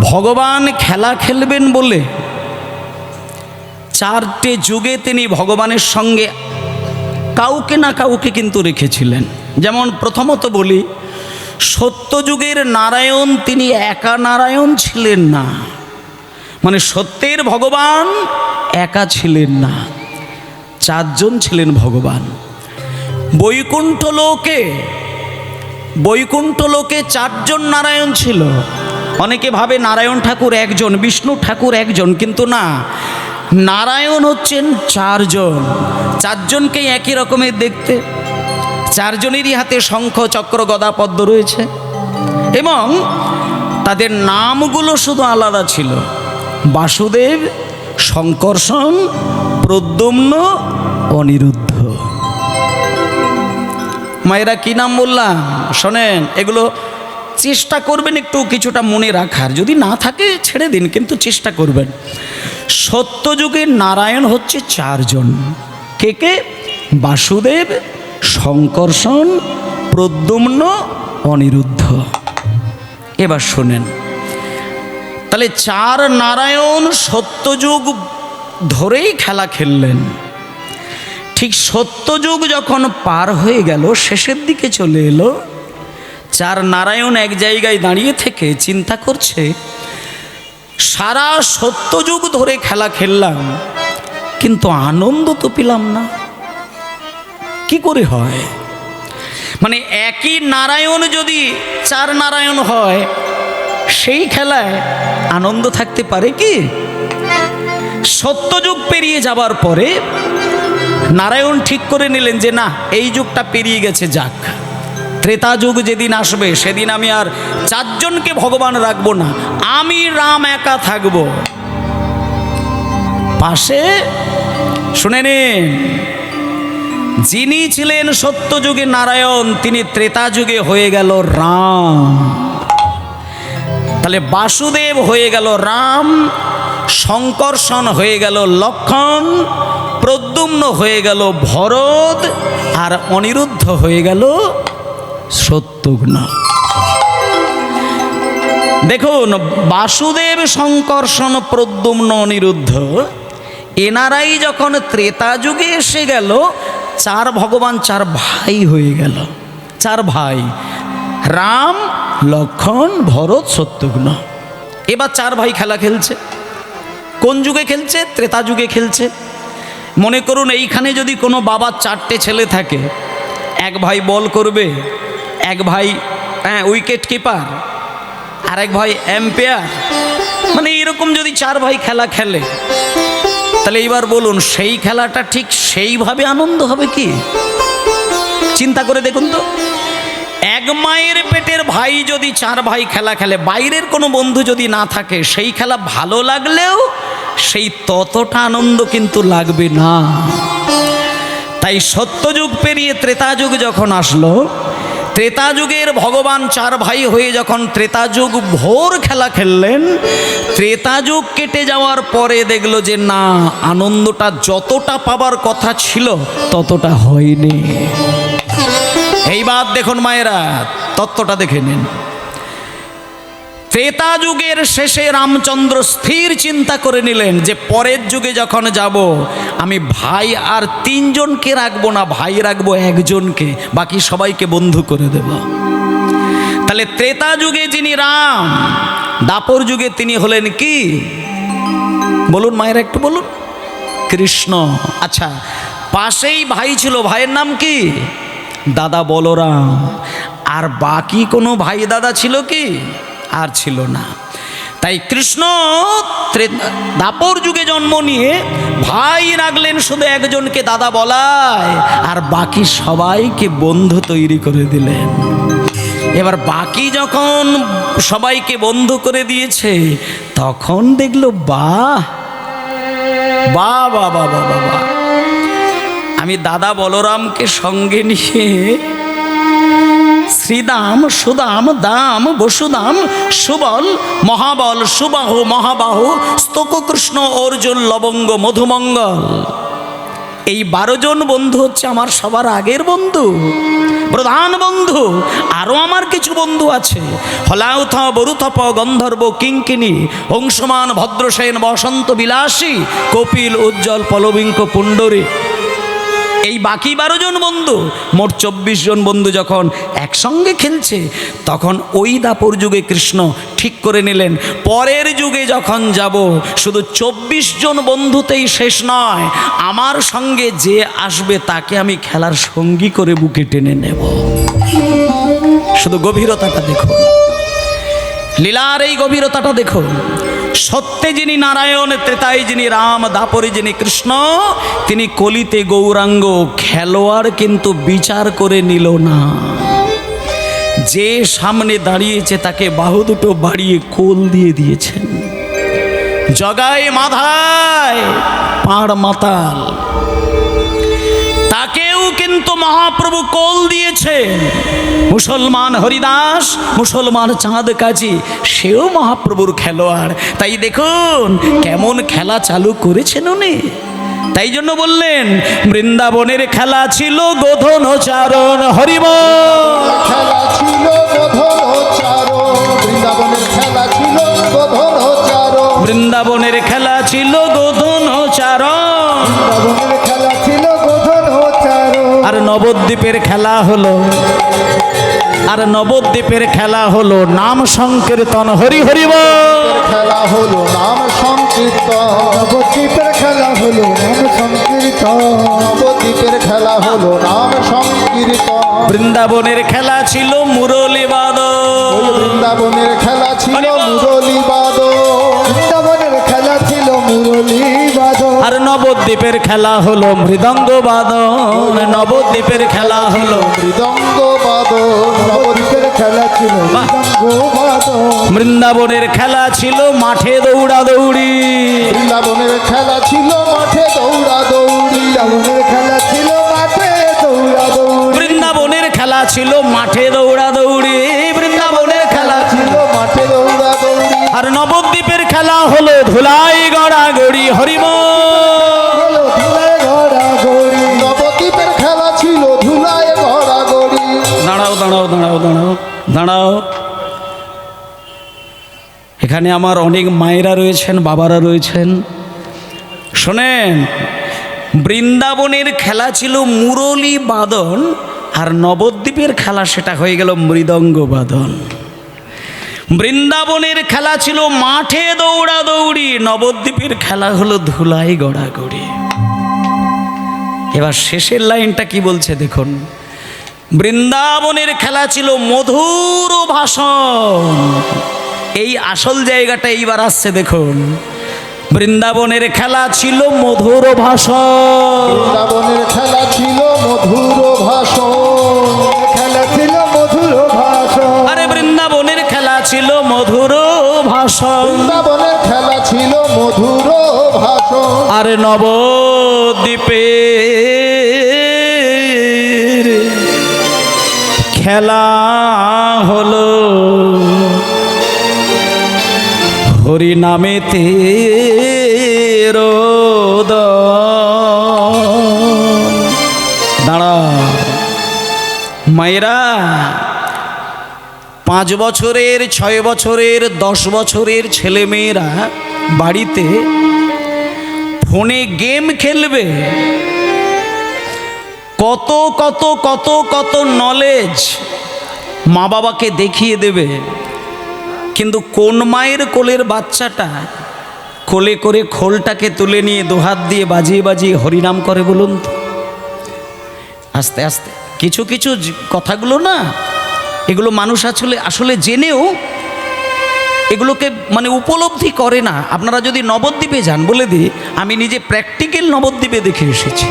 Speaker 1: ভগবান খেলা খেলবেন বলে চারটে যুগে তিনি ভগবানের সঙ্গে কাউকে না কাউকে কিন্তু রেখেছিলেন। যেমন প্রথমত বলি, সত্যযুগের নারায়ণ তিনি একা নারায়ণ ছিলেন না, মানে সত্যের ভগবান একা ছিলেন না, চারজন ছিলেন ভগবান। বৈকুণ্ঠ লোকে চারজন নারায়ণ ছিল। অনেকে ভাবে নারায়ণ ঠাকুর একজন, বিষ্ণু ঠাকুর একজন, কিন্তু না, নারায়ণ হচ্ছেন চারজন। চারজনকেই একই রকমের দেখতে, চারজনেরই হাতে শঙ্খ চক্র গদা পদ্ম রয়েছে, এবং তাদের নামগুলো শুধু আলাদা ছিল: বাসুদেব, শঙ্কর্ষণ, প্রদ্যুম্ন, অনিরুদ্ধ। মায়েরা কি নাম বললাম শোনেন, এগুলো চেষ্টা করবেন একটু কিছুটা মনে রাখার, যদি না থাকে ছেড়ে দিন, কিন্তু চেষ্টা করবেন। সত্যযুগের নারায়ণ হচ্ছে চারজন। কে কে? বাসুদেব, শঙ্কর্ষণ, প্রদ্যুম্ন, অনিরুদ্ধ। এবার শোনেন, তাহলে চার নারায়ণ সত্যযুগ ধরেই খেলা খেললেন। ঠিক সত্যযুগ যখন পার হয়ে গেল, শেষের দিকে চলে এলো, চার নারায়ণ এক জায়গায় দাঁড়িয়ে থেকে চিন্তা করছে, সারা সত্যযুগ ধরে খেলা খেললাম, কিন্তু আনন্দ তো পেলাম না, কি করে হয়? মানে একই নারায়ণ যদি চার নারায়ণ হয়, সেই খেলায় আনন্দ থাকতে পারে কি? সত্যযুগ পেরিয়ে যাবার পরে নারায়ণ ঠিক করে নিলেন যে না, এই যুগটা পেরিয়ে গেছে, যাক, ত্রেতা যুগ যেদিন আসবে সেদিন আমি আর চারজনকে ভগবান রাখবো না, আমি রাম একা থাকব। পাশে শুনে নিন, যিনি ছিলেন সত্যযুগে নারায়ণ, তিনি ত্রেতা যুগে হয়ে গেল রাম। তাহলে বাসুদেব হয়ে গেল রাম, শঙ্কর্ষণ হয়ে গেল লক্ষ্মণ, প্রদ্যুম্ন হয়ে গেল ভরত, আর অনিরুদ্ধ হয়ে গেল শত্রুঘ্ন। দেখুন, বাসুদেব, শঙ্কর্ষণ, প্রদ্যুম্ন, অনিরুদ্ধ এনারাই যখন ত্রেতা যুগে এসে গেল, চার ভগবান চার ভাই হয়ে গেল। চার ভাই, রাম, লক্ষণ, ভরত, শত্রুঘ্ন। এবার 4 ভাই খেলা খেলছে। কোন যুগে খেলছে? ত্রেতা যুগে খেলছে। মনে করুন এইখানে যদি কোনো বাবার 4টে ছেলে থাকে, এক ভাই বল করবে, এক ভাই উইকেট কিপার, আর এক ভাই এম্পায়ার, মানে এরকম যদি 4 ভাই খেলা খেলে, তাহলে এইবার বলুন সেই খেলাটা ঠিক সেইভাবে আনন্দ হবে কি? চিন্তা করে দেখুন তো, এক মায়ের পেটের ভাই যদি 4 ভাই খেলা খেলে, বাইরের কোনো বন্ধু যদি না থাকে, সেই খেলা ভালো লাগলেও সেই ততটা আনন্দ কিন্তু লাগবে না। তাই সত্যযুগ পেরিয়ে ত্রেতা যুগ যখন আসলো, ত্রেতা যুগের ভগবান 4 ভাই হয়ে যখন ত্রেতা যুগ ভোর খেলা খেললেন, ত্রেতা যুগ কেটে যাওয়ার পরে দেখলো যে না, আনন্দটা যতটা পাবার কথা ছিল ততটা হয়নি। এইবার দেখুন মায়েরা, তত্ত্বটা দেখে নিন। ত্রেতা যুগের শেষে রামচন্দ্র স্থির চিন্তা করে নিলেন যে পরের যুগে যখন যাব, আমি ভাই আর 3 জনকে রাখবো না, ভাই রাখবো 1 জনকে, বাকি সবাইকে বন্ধু করে দেব। তাহলে ত্রেতা যুগে যিনি রাম, দাপর যুগে তিনি হলেন কি? বলুন মায়েরা, একটু বলুন। কৃষ্ণ। আচ্ছা, পাশেই ভাই ছিল, ভাইয়ের নাম কি? দাদা বলরাম। আর বাকি কোনো ভাই দাদা ছিল কি? আর ছিল না। তাই কৃষ্ণ দাপর যুগে জন্ম নিয়ে ভাই রাখলেন শুধু 1 জনকে দাদা বলায়, আর বাকি সবাইকে বন্ধু তৈরি করে দিলেন। এবার বাকি যখন সবাইকে বন্ধু করে দিয়েছে, তখন দেখলো বাহ বাহ বাহ বাহ বাহ বাহ, আমি দাদা বলরামকে সঙ্গে নিয়ে শ্রীদাম, সুদাম, দাম, বসুদাম, সুবল, মহাবল, সুবাহু, মহাবাহু, স্তক, কৃষ্ণ, অর্জুন, লবঙ্গ, মধুমঙ্গল, এই 12 জন বন্ধু হচ্ছে আমার সবার আগের বন্ধু, প্রধান বন্ধু। আরও আমার কিছু বন্ধু আছে, হলাউথ, বরুথপ, গন্ধর্ব, কিঙ্কিনী, অংশমান, ভদ্রসেন, বসন্ত বিলাসী, কপিল, উজ্জ্বল, পলবিঙ্ক, পুণ্ডরী, এই বাকি 12 জন বন্ধু, মোট 24 জন বন্ধু যখন একসঙ্গে খেলছে, তখন ওই দাপর যুগে কৃষ্ণ ঠিক করে নিলেন পরের যুগে যখন যাব, শুধু 24 জন বন্ধুতেই শেষ নয়, আমার সঙ্গে যে আসবে তাকে আমি খেলার সঙ্গী করে বুকে টেনে নেব। শুধু গভীরতাটা দেখুন, লীলার এই গভীরতাটা দেখুন। সত্যে যিনি নারায়ণ, ত্রেতায় যিনি রাম, দাপরে যিনি কৃষ্ণ, তিনি কলিতে গৌরাঙ্গ। খেলোয়াড় কিন্তু বিচার করে নিল না, যে সামনে দাঁড়িয়েছে তাকে বাহু দুটো বাড়িয়ে কোল দিয়ে দিয়েছেন। জগায় মাথায় পাড় মাতাল, তাকেও কিন্তু মহাপ্রভু কোল দিয়েছেন। মুসলমান হরিদাস, মুসলমান চাঁদ কাজী, সেও মহাপ্রভুর খেলোয়াড়। তাই দেখুন কেমন খেলা চালু করেছেন উনি। তাই জন্য বললেন বৃন্দাবনের খেলা ছিল গোধন চারণ। হরিবল।
Speaker 2: খেলা ছিল গোধন চারণ, বৃন্দাবনের খেলা ছিল গোধন চারণ,
Speaker 1: বৃন্দাবনের খেলা ছিল গোধন চারণ,
Speaker 2: বৃন্দাবনের খেলা ছিল গোধন চারণ।
Speaker 1: আর নবদ্বীপের খেলা হলো, আর নবদ্বীপের খেলা হলো নাম সংকীর্তন। হরি হরি বল।
Speaker 2: খেলা হলো নাম সংকীর্তন, নবদ্বীপের খেলা হলো নাম সংকীর্তন, নবদ্বীপের খেলা হলো নাম সংকীর্তন।
Speaker 1: বৃন্দাবনের খেলা ছিল মুরলী বাদন,
Speaker 2: বৃন্দাবনের খেলা ছিল মুরলী বাদন, বৃন্দাবনের খেলা ছিল মুরলী বাদন।
Speaker 1: আর নবদ্বীপের খেলা হলো মৃদঙ্গ বাদন, নবদ্বীপের খেলা হলো
Speaker 2: মৃদঙ্গ বাদন, নবদ্বীপের খেলা ছিল মৃদঙ্গ বাদন।
Speaker 1: বৃন্দাবনের খেলা ছিল মাঠে দৌড়া দৌড়ি,
Speaker 2: বৃন্দাবনের খেলা ছিল মাঠে দৌড়া দৌড়ি, বৃন্দাবনের খেলা ছিল মাঠে দৌড়া দৌড়ি,
Speaker 1: বৃন্দাবনের খেলা ছিল মাঠে দৌড়া দৌড়ি, বৃন্দাবনের খেলা ছিল।
Speaker 2: ছিল মাঠে দৌড়া দৌড়ি।
Speaker 1: আর নবদ্বীপের খেলা হলো ধুলাই গড়াগড়ি। হরিবল।
Speaker 2: ধুলায় গড়াগড়ি, নবদ্বীপের খেলা ছিল ধুলায় গড়াগড়ি।
Speaker 1: দাঁড়াও দাঁড়াও দাঁড়াও দাঁড়াও দাঁড়াও, এখানে আমার অনেক মায়েরা রয়েছেন, বাবারা রয়েছেন, শোনেন। বৃন্দাবনের খেলা ছিল মুরলী বাদন, আর নবদ্বীপের খেলা সেটা হয়ে গেল মৃদঙ্গ বাদন। বৃন্দাবনের খেলা ছিল মাঠে দৌড়াদৌড়ি, নবদ্বীপের খেলা হলো ধুলাই গড়াগড়ি। এবার শেষের লাইনটা কি বলছে দেখুন, বৃন্দাবনের খেলা ছিল মধুর ভাষণ। এই আসল জায়গাটা এইবার আসছে দেখুন, বৃন্দাবনের খেলা ছিল মধুর ভাষণ।
Speaker 2: বৃন্দাবনের খেলা ছিল মধুর ভাষণ, খেলা ছিল মধুর ভাষণ।
Speaker 1: আরে বৃন্দাবনের খেলা ছিল মধুর ভাষণ,
Speaker 2: বৃন্দাবনের খেলা ছিল মধুর ভাষণ।
Speaker 1: আরে নবদ্বীপের খেলা হলো হরি নামেতে দাঁড়া মায়েরা, 5 বছরের 6 বছরের 10 বছরের ছেলেমেয়েরা বাড়িতে ফোনে গেম খেলবে, কত কত কত কত নলেজ মা বাবাকে দেখিয়ে দেবে, কিন্তু কোন মায়ের কোলের বাচ্চাটা কোলে করে খোলটাকে তুলে নিয়ে দুহাত দিয়ে বাজিয়ে বাজিয়ে হরিনাম করে বলুন তো? আস্তে আস্তে কিছু কিছু কথাগুলো না, এগুলো মানুষ আসলে জেনেও এগুলোকে মানে উপলব্ধি করে না। আপনারা যদি নবদ্বীপে যান, বলে দিই আমি নিজে প্র্যাকটিক্যাল নবদ্বীপে দেখে এসেছি,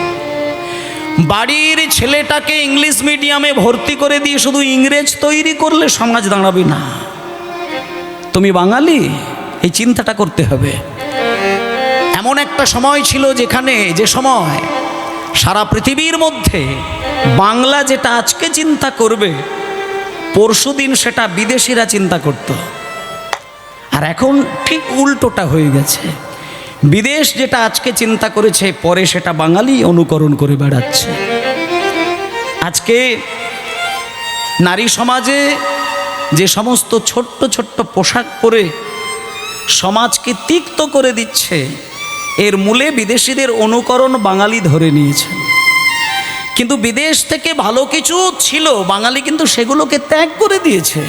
Speaker 1: বাড়ির ছেলেটাকে ইংলিশ মিডিয়ামে ভর্তি করে দিয়ে শুধু ইংরেজ তৈরি করলে সমাজ দাঁড়াবে না। তুমি বাঙালি, এই চিন্তাটা করতে হবে। এমন একটা সময় ছিল যেখানে, যে সময় সারা পৃথিবীর মধ্যে বাংলা যেটা আজকে চিন্তা করবে, পরশুদিন সেটা বিদেশিরা চিন্তা করত। আর এখন ঠিক উল্টোটা হয়ে গেছে, বিদেশ যেটা আজকে চিন্তা করেছে পরে সেটা বাঙালি অনুকরণ করে বেড়াচ্ছে। আজকে নারী সমাজে যে সমস্ত ছোট্ট ছোট্ট পোশাক পরে সমাজকে তিক্ত করে দিচ্ছে, এর মূলে বিদেশিদের অনুকরণ বাঙালি ধরে নিয়েছেন। কিন্তু বিদেশ থেকে ভালো কিছু ছিল, বাঙালি কিন্তু সেগুলোকে ত্যাগ করে দিয়েছে।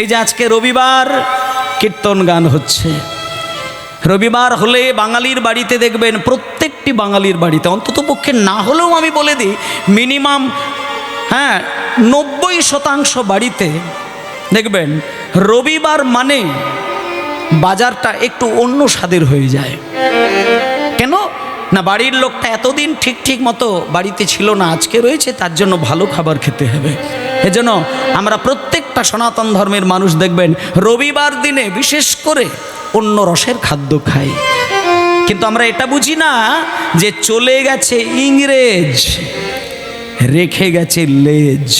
Speaker 1: এই যে আজকে রবিবার কীর্তন গান হচ্ছে, রবিবার হলে বাঙালির বাড়িতে দেখবেন, প্রত্যেকটি বাঙালির বাড়িতে অন্তত পক্ষে না হলেও আমি বলে দিই মিনিমাম 90% বাড়িতে দেখবেন রবিবার মানে বাজারটা একটু অন্য স্বাদের হয়ে যায়। কেন না, বাড়ির লোকটা এতদিন ঠিক মতো বাড়িতে ছিল না, আজকে রয়েছে, তার জন্য ভালো খাবার খেতে হবে। এজন্য আমরা প্রত্যেকটা সনাতন ধর্মের মানুষ দেখবেন রবিবার দিনে বিশেষ করে অন্য রসের খাদ্য খাই। কিন্তু আমরা এটা বুঝি না যে চলে গেছে ইংরেজ, রেখে গেছে লেজ।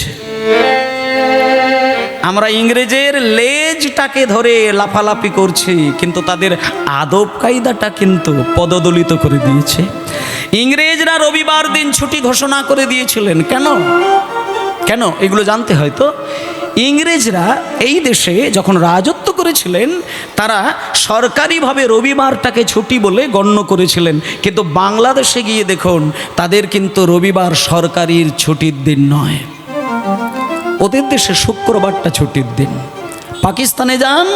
Speaker 1: আমরা ইংরেজের লেজটাকে ধরে লাফালাফি করছি, কিন্তু তাদের আদব কায়দাটা কিন্তু পদদলিত করে দিয়েছে। ইংরেজরা রবিবার দিন ছুটি ঘোষণা করে দিয়েছিলেন। কেন এগুলো জানতে হয় তো। ইংরেজরা এই দেশে যখন রাজত্ব করেছিলেন, তারা সরকারিভাবে রবিবারটাকে ছুটি বলে গণ্য করেছিলেন। কিন্তু বাংলাদেশে গিয়ে দেখুন, তাদের কিন্তু রবিবার সরকারির ছুটির দিন নয়, ওদের দেশে শুক্রবারটা ছুটির দিন। পাকিস্তানে যান,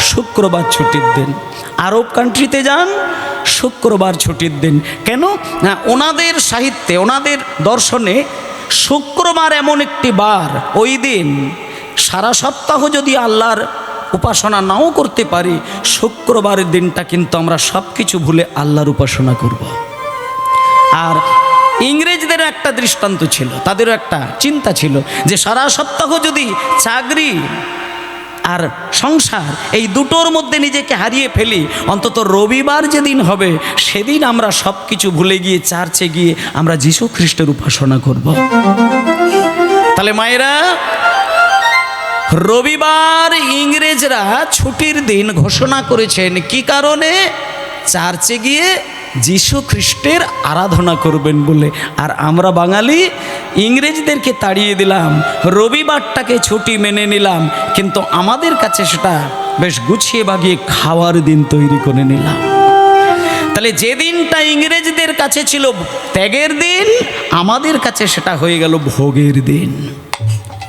Speaker 1: শুক্রবার ছুটির দিন। আরব কান্ট্রিতে যান, শুক্রবার ছুটির দিন। কেন না, ওনাদের সাহিত্যে, ওনাদের দর্শনে শুক্রবার এমন একটি বার, ওই দিন সারা সপ্তাহ যদি আল্লাহর উপাসনা নাও করতে পারি, শুক্রবারের দিনটা কিন্তু আমরা সব কিছু ভুলে আল্লাহর উপাসনা করব। আর ইংরেজদের একটা দৃষ্টান্ত ছিল, তাদেরও একটা চিন্তা ছিল যে সারা সপ্তাহ যদি চাকরি আর সংসার এই দুটোর মধ্যে নিজেকে হারিয়ে ফেলি, অন্তত রবিবার যেদিন হবে সেদিন আমরা সব কিছু ভুলে গিয়ে চার্চে গিয়ে আমরা যীশু খ্রিস্টের উপাসনা করব। তাহলে মায়েরা, রবিবার ইংরেজরা ছুটির দিন ঘোষণা করেছেন কি কারণে? চার্চে গিয়ে যীশু খ্রিস্টের আরাধনা করবেন বলে। আর আমরা বাঙালি ইংরেজদেরকে তাড়িয়ে দিলাম, রবিবারটাকে ছুটি মেনে নিলাম, কিন্তু আমাদের কাছে সেটা বেশ গুছিয়ে বাগিয়ে খাওয়ার দিন তৈরি করে নিলাম। তাহলে যে দিনটা ইংরেজদের কাছে ছিল ত্যাগের দিন, আমাদের কাছে সেটা হয়ে গেল ভোগের দিন।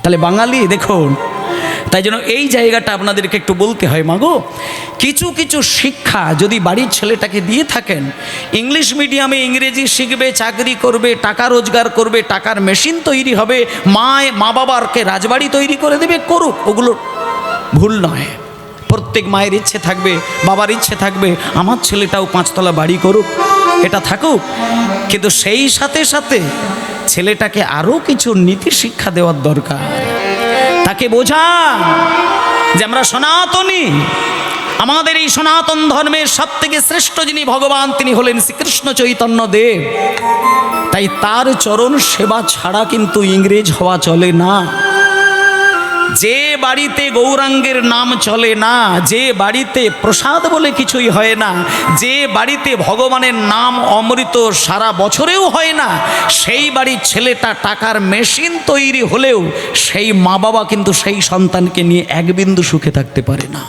Speaker 1: তাহলে বাঙালি দেখুন, তাই জন্য এই জায়গাটা আপনাদেরকে একটু বলতে হয়, মাগো কিছু কিছু শিক্ষা যদি বাড়ির ছেলেটাকে দিয়ে থাকেন, ইংলিশ মিডিয়ামে ইংরেজি শিখবে, চাকরি করবে, টাকা রোজগার করবে, টাকার মেশিন তৈরি হবে, মা বাবারকে রাজবাড়ি তৈরি করে দেবে, করুক, ওগুলো ভুল নয়। প্রত্যেক মায়ের ইচ্ছে থাকবে, বাবার ইচ্ছে থাকবে আমার ছেলেটাও 5 তলা বাড়ি করুক, এটা থাকুক, কিন্তু সেই সাথে সাথে ছেলেটাকে আরও কিছু নীতি শিক্ষা দেওয়ার দরকার। তাকে বোঝান যে আমরা সনাতনী, আমাদের এই সনাতন ধর্মের সবথেকে শ্রেষ্ঠ যিনি ভগবান তিনি হলেন শ্রীকৃষ্ণ চৈতন্য দেব। তাই তার চরণ সেবা ছাড়া কিন্তু ইংরেজ হওয়া চলে না। যে বাড়িতে গৌরাঙ্গের নাম চলে না, যে বাড়িতে প্রসাদ বলে কিছুই হয় না, যে বাড়িতে ভগবানের নাম অমৃত সারা বছরেও হয় না, সেই বাড়ির ছেলেটা টাকার মেশিন তৈরি হলেও সেই মা বাবা কিন্তু সেই সন্তানকে নিয়ে এক বিন্দু সুখে থাকতে পারে না।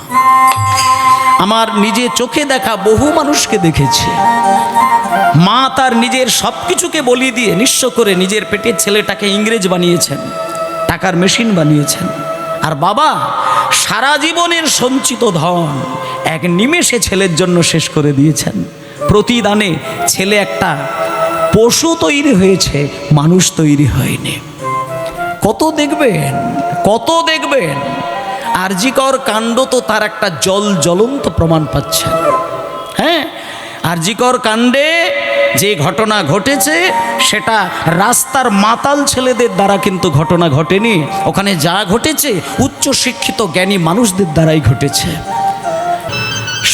Speaker 1: আমার নিজে চোখে দেখা বহু মানুষকে দেখেছি, মা তার নিজের সব কিছুকে বলি দিয়ে নিঃস্ব করে নিজের পেটের ছেলেটাকে ইংরেজ বানিয়েছেন, টাকার মেশিন বানিয়েছেন, আর বাবা সারা জীবনের সঞ্চিত ধন এক নিমেষে ছেলের জন্য শেষ করে দিয়েছেন। প্রতিদানে ছেলে একটা পশু তৈরি হয়েছে, মানুষ তৈরি হয়নি। কত দেখবেন আরজিকর কাণ্ড তো তার একটা জ্বলন্ত প্রমাণ পাচ্ছেন। হ্যাঁ, আরজিকর কাণ্ডে যে ঘটনা ঘটেছে সেটা রাস্তার মাতাল ছেলেদের দ্বারা কিন্তু ঘটনা ঘটেনি, ওখানে যা ঘটেছে উচ্চ শিক্ষিত জ্ঞানী মানুষদের দ্বারাই ঘটেছে।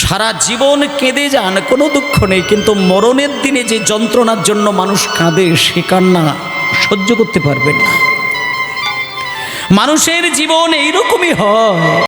Speaker 1: সারা জীবন কেঁদে যান, কোনো দুঃখ নেই, কিন্তু মরণের দিনে যে যন্ত্রণার জন্য মানুষ কাঁদে সে কান্না সহ্য করতে পারবেন না। মানুষের জীবন এইরকমই হয়।